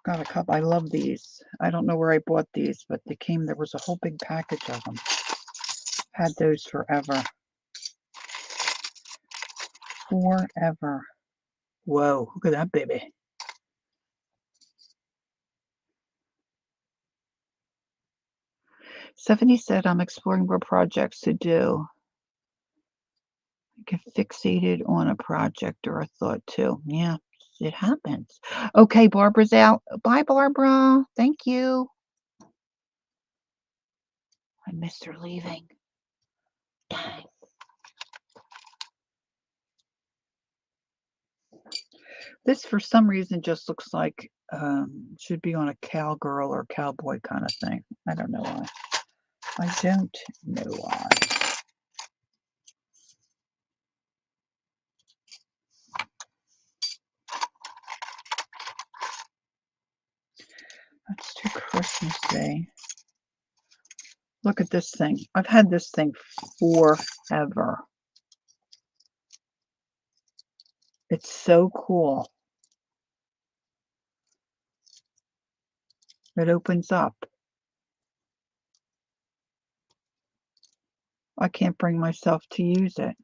Got a cup. I love these. I don't know where I bought these, but there was a whole big package of them. Had those forever. Whoa, look at that baby. Stephanie said I'm exploring more projects to do. Get fixated on a project or a thought too. Yeah, it happens. Okay, Barbara's out. Bye, Barbara. Thank you. I missed her leaving. Dang. This, for some reason, just looks like should be on a cowgirl or cowboy kind of thing. I don't know why. I don't know why. That's too Christmassy. Look at this thing. I've had this thing forever. It's so cool. It opens up. I can't bring myself to use it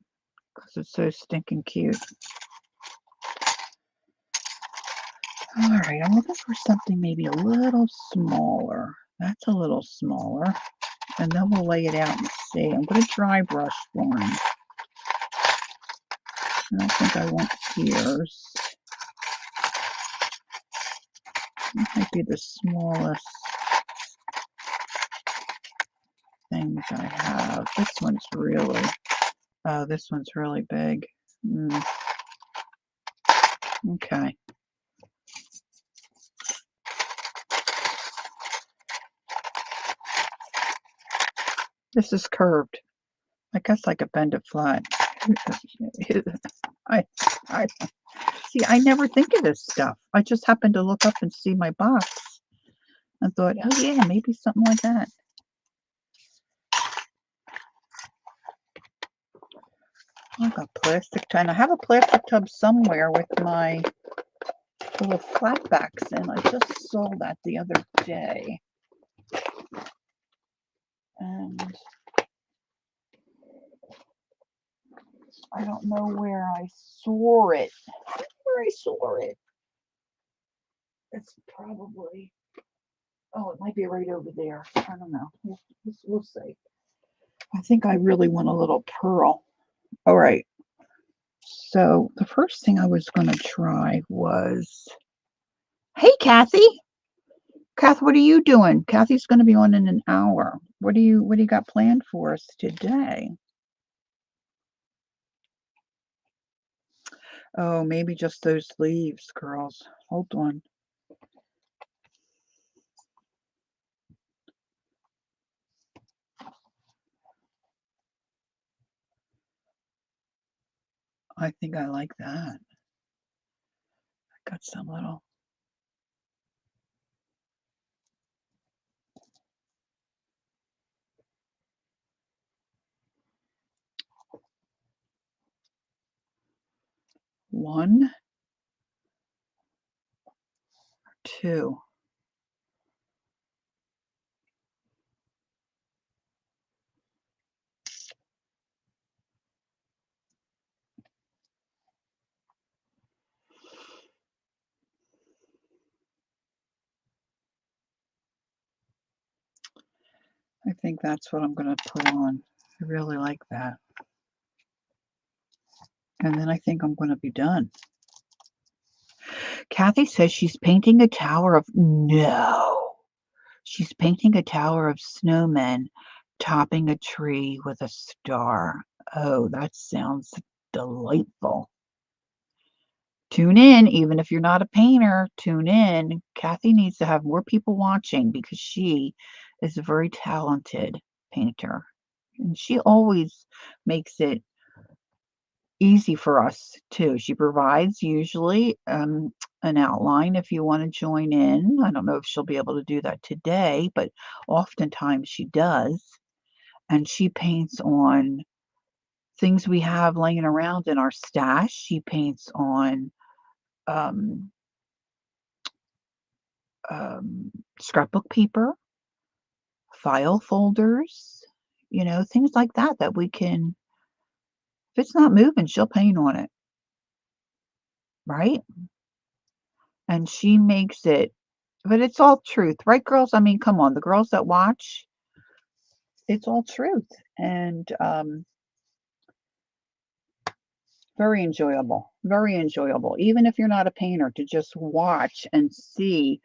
because it's so stinking cute. All right, I'm looking for something maybe a little smaller. That's a little smaller. And then we'll lay it out and see. I'm going to dry brush one. I don't think I want tears. This might be the smallest things I have. This one's really, oh, this one's really big. Okay. This is curved. I guess I could bend it flat. I see, I never think of this stuff. I just happened to look up and see my box and thought, oh yeah, maybe something like that. I got plastic tub. I have a plastic tub somewhere with my little flatbacks in. I just saw that the other day. And I don't know where I saw it. Where I saw it. It's probably, oh, it might be right over there. I don't know. We'll see. I think I really want a little pearl. All right. So the first thing I was going to try was, hey, Kathy. Kath, what are you doing? Kathy's going to be on in an hour. What do you got planned for us today? Oh, maybe just those leaves, girls. Hold on. I think I like that. I got some little. One, two. I think that's what I'm going to put on. I really like that. And then I think I'm going to be done. Kathy says she's painting a tower of, no. She's painting a tower of snowmen topping a tree with a star. Oh, that sounds delightful. Tune in, even if you're not a painter, tune in. Kathy needs to have more people watching because she is a very talented painter. And she always makes it easy for us too. She provides usually an outline if you want to join in. I don't know if she'll be able to do that today, but oftentimes she does. And she paints on things we have laying around in our stash. She paints on scrapbook paper, file folders, things like that that we can, if it's not moving, she'll paint on it. right? And she makes it, but it's all truth, right, girls? I mean, come on, the girls that watch, it's all truth. And very enjoyable, very enjoyable. Even if you're not a painter, to just watch and see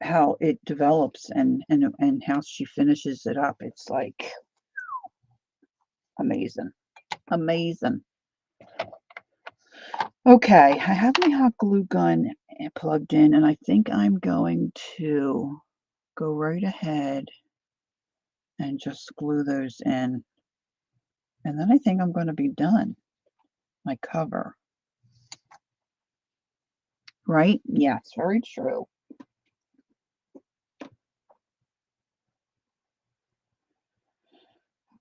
how it develops and how she finishes it up. It's like amazing, amazing. Okay, I have my hot glue gun plugged in, and I think I'm going to go right ahead and just glue those in. And then I think I'm going to be done. My cover. Right? Yes, very true.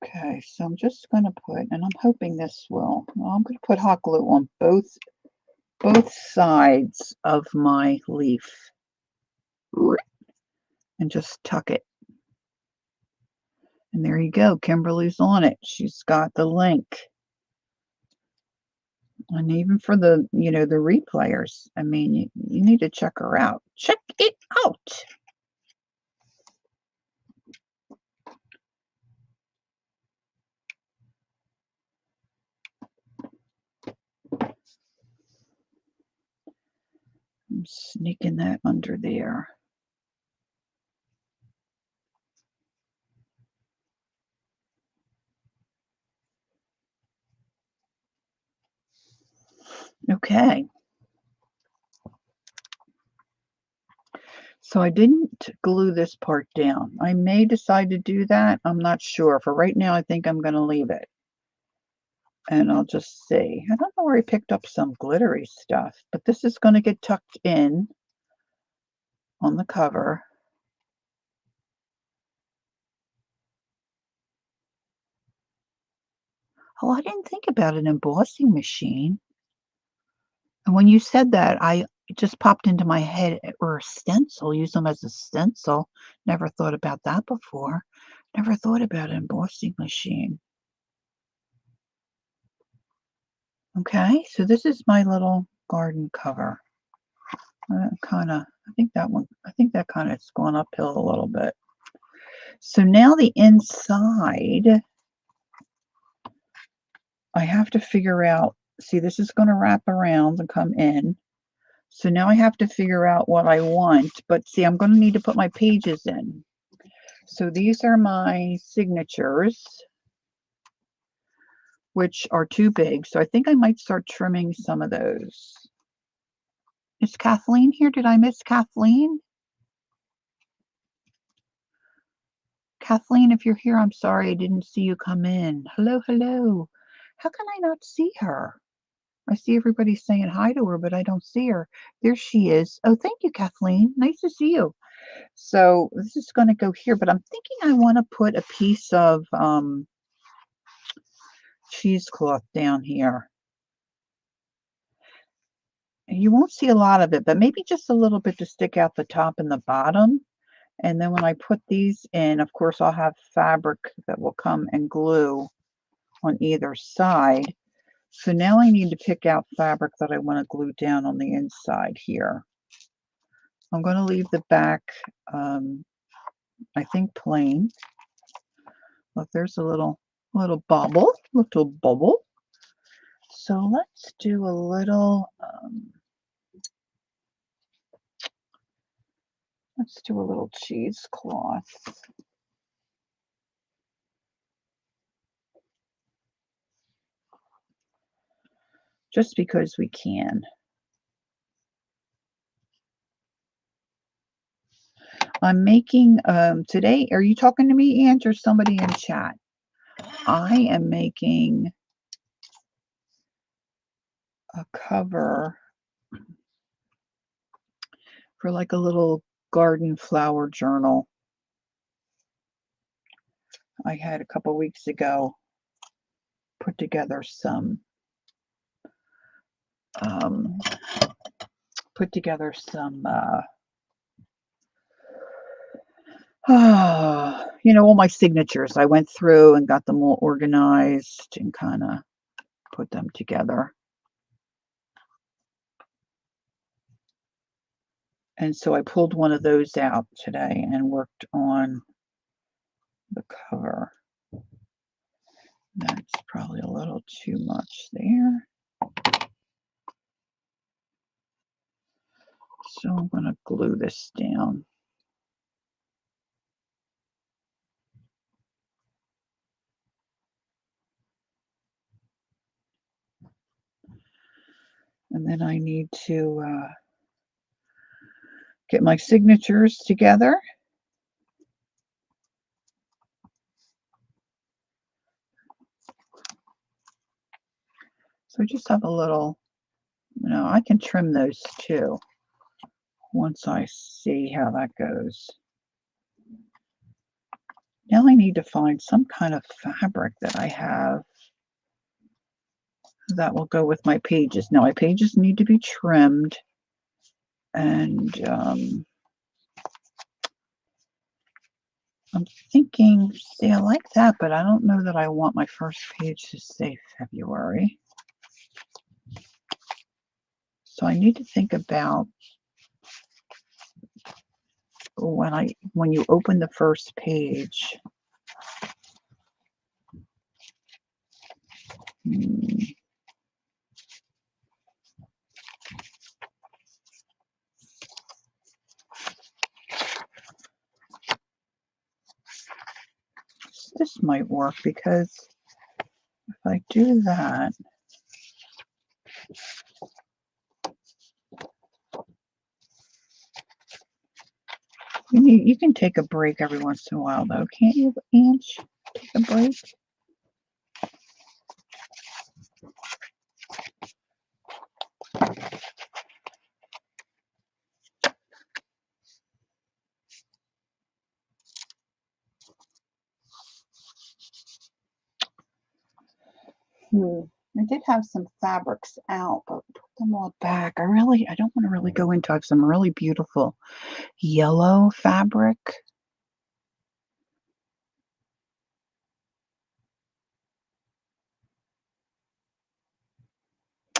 Okay, so I'm just going to put, and I'm hoping this will, well, I'm going to put hot glue on both sides of my leaf and just tuck it. And there you go. Kimberly's on it. She's got the link. And even for the, the replayers, I mean, you need to check her out. Check it out. I'm sneaking that under there. Okay. So I didn't glue this part down. I may decide to do that. I'm not sure. For right now, I think I'm going to leave it. And I'll just see. I don't know where I picked up some glittery stuff, but this is going to get tucked in on the cover. Oh, I didn't think about an embossing machine. And when you said that, it just popped into my head, or a stencil, use them as a stencil. Never thought about that before. Never thought about an embossing machine. Okay, so this is my little garden cover. I think that kind of has gone uphill a little bit. So now the inside, I have to figure out, see, this is going to wrap around and come in. So now I have to figure out what I want, but see, I'm going to need to put my pages in. So these are my signatures, which are too big. So I think I might start trimming some of those. Is Kathleen here? Did I miss Kathleen? Kathleen, if you're here, I'm sorry I didn't see you come in. Hello, hello. How can I not see her? I see everybody saying hi to her, but I don't see her. There she is. Oh, thank you, Kathleen. Nice to see you. So this is going to go here, but I'm thinking I want to put a piece of cheesecloth down here. You won't see a lot of it, but maybe just a little bit to stick out the top and the bottom. And then when I put these in, of course, I'll have fabric that will come and glue on either side. So now I need to pick out fabric that I want to glue down on the inside here. I'm going to leave the back, I think, plain. Look, there's a little bubble. So let's do a little, cheesecloth. Just because we can. I'm making, today, are you talking to me, Ange, or somebody in chat? I am making a cover for like a little garden flower journal I had a couple weeks ago. Put together some all my signatures. I went through and got them all organized and kind of put them together. And so I pulled one of those out today and worked on the cover. That's probably a little too much there. So I'm going to glue this down. And then I need to get my signatures together. So I just have a little, I can trim those too once I see how that goes. Now I need to find some kind of fabric that I have that will go with my pages. Now my pages need to be trimmed, and I'm thinking, see, I like that, but I don't know that I want my first page to say February. So I need to think about when you open the first page. This might work, because if I do that, you can take a break every once in a while, though, can't you, Ange? Take a break. I did have some fabrics out, but put them all back. I don't want to really go into. I have some really beautiful yellow fabric.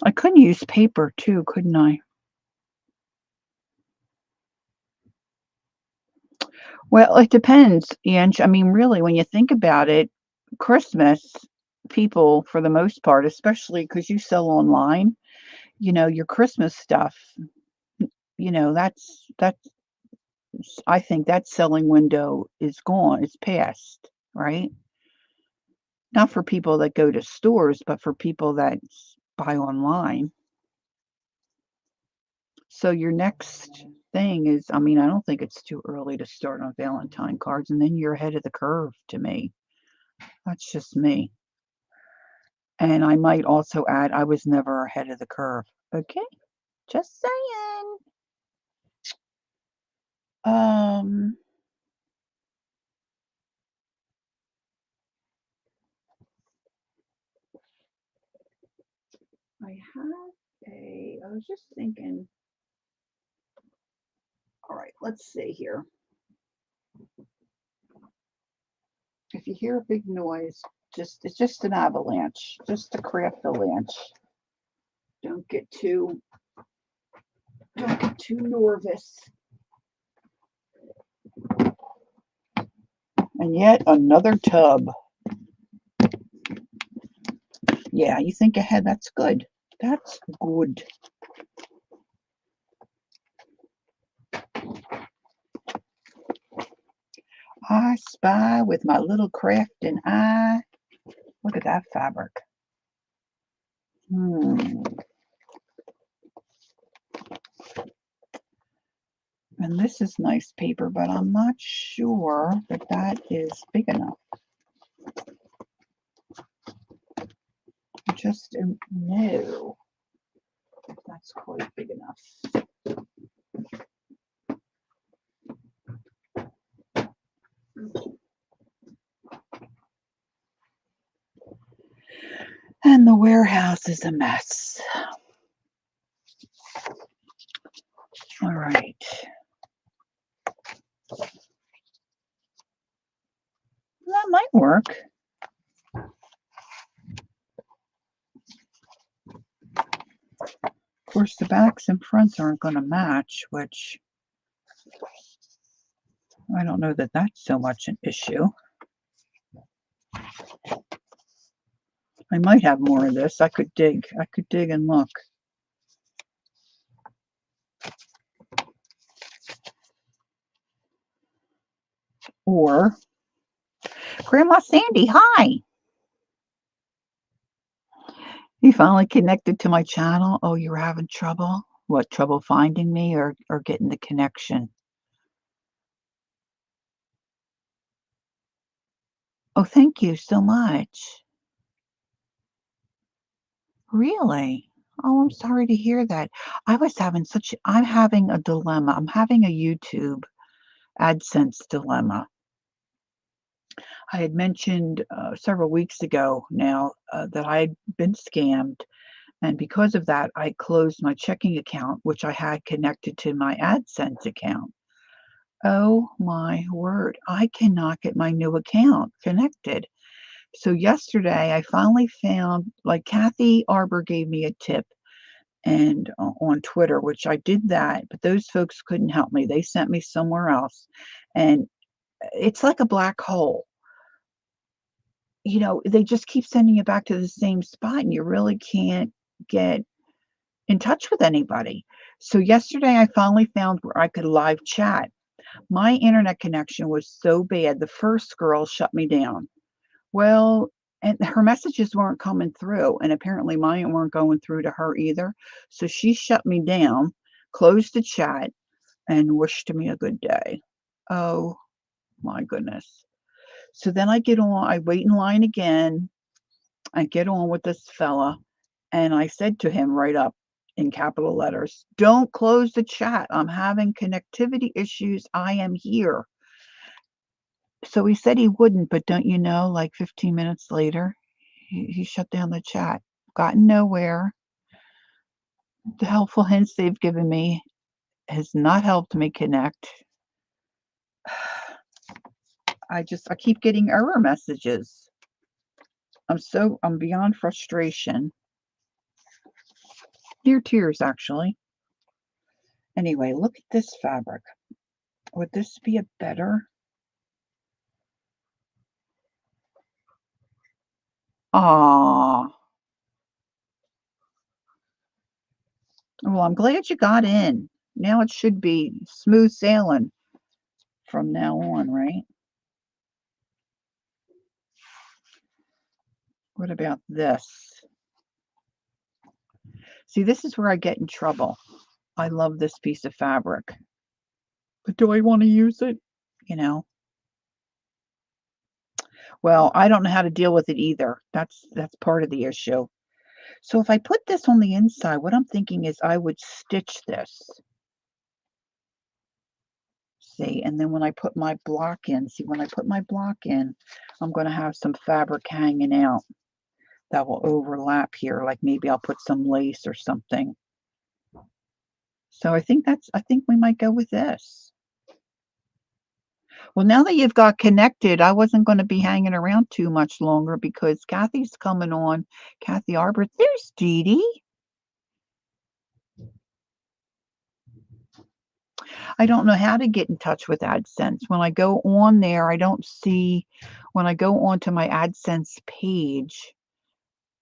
I couldn't use paper too, couldn't I? Well, it depends, Ange. I mean, really, when you think about it, Christmas people, for the most part, especially because you sell online, your Christmas stuff, that's I think that selling window is gone. It's past, right? Not for people that go to stores, but for people that buy online. So your next thing is, I mean, I don't think it's too early to start on Valentine cards, and then you're ahead of the curve to me. That's just me. And I might also add, I was never ahead of the curve. Okay? Just saying. I was just thinking, all right, let's see here. If you hear a big noise, it's just an avalanche, just a craft avalanche. Don't get too nervous. And yet another tub. Yeah, you think ahead. That's good. That's good. I spy with my little crafting eye. Look at that fabric. And this is nice paper, but I'm not sure that is big enough. Just don't know if that's quite big enough. And the warehouse is a mess. All right. That might work. Of course, the backs and fronts aren't going to match, which I don't know that that's so much an issue. I might have more of this. I could dig and look. Or, Grandma Sandy, hi. You finally connected to my channel? Oh, you were having trouble? What, trouble finding me or getting the connection? Oh, thank you so much. Really? Oh, I'm sorry to hear that. I'm having a dilemma. I'm having a YouTube AdSense dilemma. I had mentioned several weeks ago now that I had been scammed. And because of that, I closed my checking account, which I had connected to my AdSense account. Oh my word. I cannot get my new account connected. So yesterday I finally found, like Kathy Arbor gave me a tip and on Twitter, which I did that, but those folks couldn't help me. They sent me somewhere else. And it's like a black hole. You know, they just keep sending you back to the same spot and you really can't get in touch with anybody. So yesterday I finally found where I could live chat. My internet connection was so bad, the first girl shut me down. Well, and her messages weren't coming through, and apparently mine weren't going through to her either. So she shut me down, closed the chat, and wished me a good day. Oh my goodness. So then I wait in line again. I get on with this fella, and I said to him right up in capital letters, "Don't close the chat. I'm having connectivity issues. I am here." So he said he wouldn't, but don't you know, like 15 minutes later, he shut down the chat. Gotten nowhere. The helpful hints they've given me has not helped me connect. I keep getting error messages. I'm beyond frustration. Near tears, actually. Anyway, look at this fabric. Would this be a better? Ah, well, I'm glad you got in. Now it should be smooth sailing from now on, right? What about this? See, this is where I get in trouble. I love this piece of fabric, but do I want to use it? You know, well, I don't know how to deal with it either. That's part of the issue. So if I put this on the inside, what I'm thinking is I would stitch this. See, and then when I put my block in, when I put my block in, I'm going to have some fabric hanging out that will overlap here. Like maybe I'll put some lace or something. So I think we might go with this. Well, now that you've got connected, I wasn't going to be hanging around too much longer because Kathy's coming on. Kathy Arbor. There's Dee Dee. I don't know how to get in touch with AdSense. When I go on there, I don't see, when I go onto my AdSense page,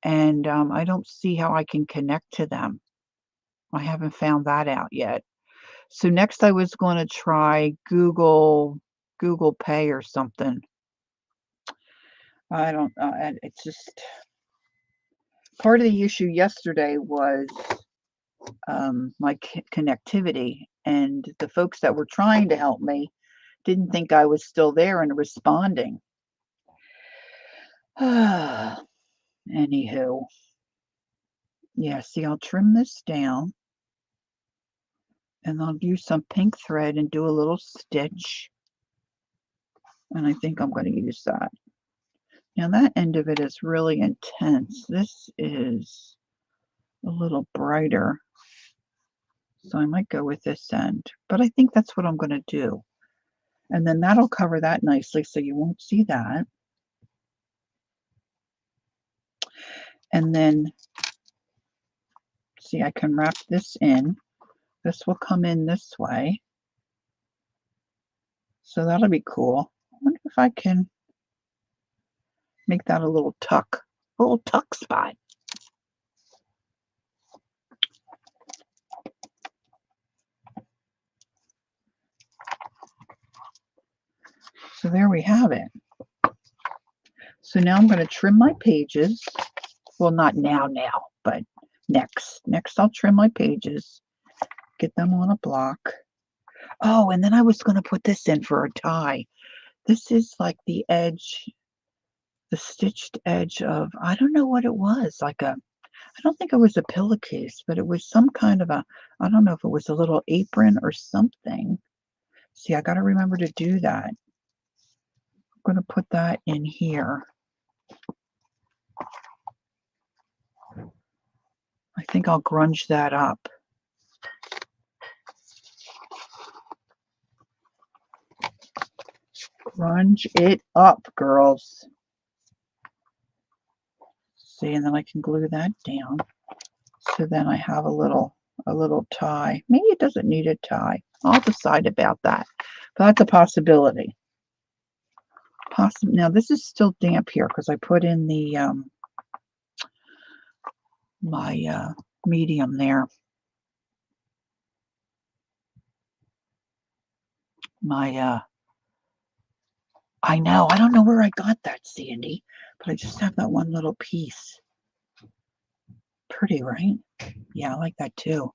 and I don't see how I can connect to them. I haven't found that out yet. So next I was going to try Google Pay or something. I don't, and it's just, part of the issue yesterday was my connectivity, and the folks that were trying to help me didn't think I was still there and responding. Anywho, yeah, see, I'll trim this down and I'll use some pink thread and do a little stitch. And I think I'm going to use that. Now that end of it is really intense. This is a little brighter. So I might go with this end, but I think that's what I'm going to do. And then that'll cover that nicely so you won't see that. And then, see, I can wrap this in. This will come in this way. So that'll be cool. I wonder if I can make that a little tuck spot. So there we have it. So now I'm going to trim my pages. Well, not now, but next. Next, I'll trim my pages, get them on a block. Oh, and then I was going to put this in for a tie. This is like the edge, the stitched edge of, I don't know what it was, I don't think it was a pillowcase, but it was some kind of a, I don't know if it was a little apron or something. See, I got to remember to do that. I'm going to put that in here. I think I'll grunge that up. Grunge it up, girls. See, and then I can glue that down. So then I have a little tie. Maybe it doesn't need a tie. I'll decide about that. But that's a possibility. Now this is still damp here because I put in the my medium there. I know, I don't know where I got that, Sandy, but I just have that one little piece. Pretty, right? Yeah, I like that too.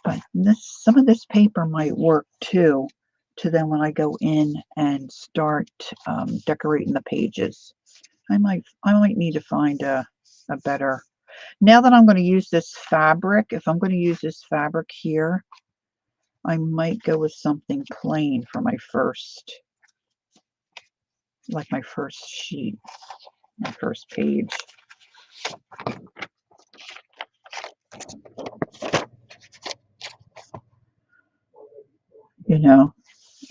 But some of this paper might work too, to then when I go in and start decorating the pages. I might need to find a better. Now that I'm going to use this fabric, if I'm going to use this fabric here, I might go with something plain for my first, like my first sheet, my first page. You know,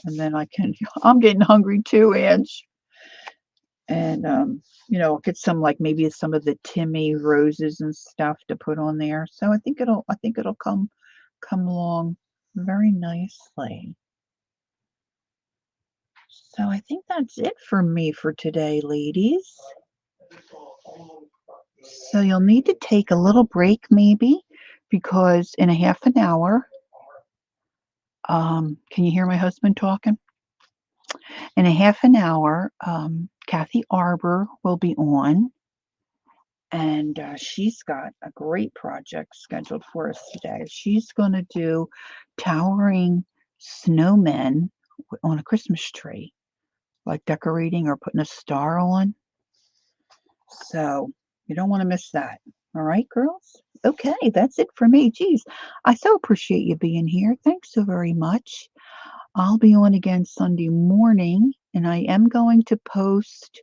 and then I'm getting hungry too, Ange. And, you know, get some, like maybe some of the Timmy roses and stuff to put on there. So I think it'll come along very nicely. So I think that's it for me for today, ladies. So you'll need to take a little break maybe, because in a half an hour, can you hear my husband talking? In a half an hour, Kathy Arbor will be on, and she's got a great project scheduled for us today. She's going to do towering snowmen on a Christmas tree, like decorating or putting a star on. So you don't want to miss that. All right, girls? Okay, that's it for me. Geez, I so appreciate you being here. Thanks so very much. I'll be on again Sunday morning, and I am going to post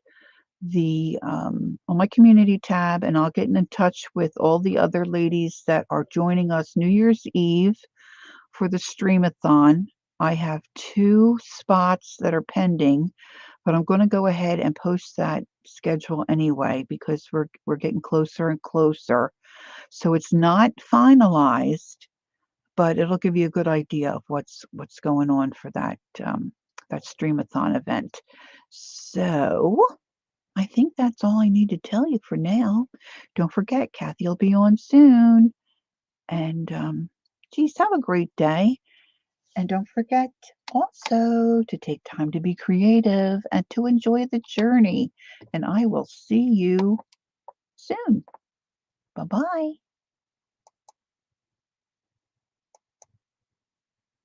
the on my community tab, and I'll get in touch with all the other ladies that are joining us New Year's Eve for the Streamathon. I have 2 spots that are pending, but I'm going to go ahead and post that schedule anyway because we're getting closer and closer. So it's not finalized, but it'll give you a good idea of what's going on for that that Streamathon event. So I think that's all I need to tell you for now. Don't forget, Kathy will be on soon. And geez, have a great day. And don't forget also to take time to be creative and to enjoy the journey. And I will see you soon. Bye-bye.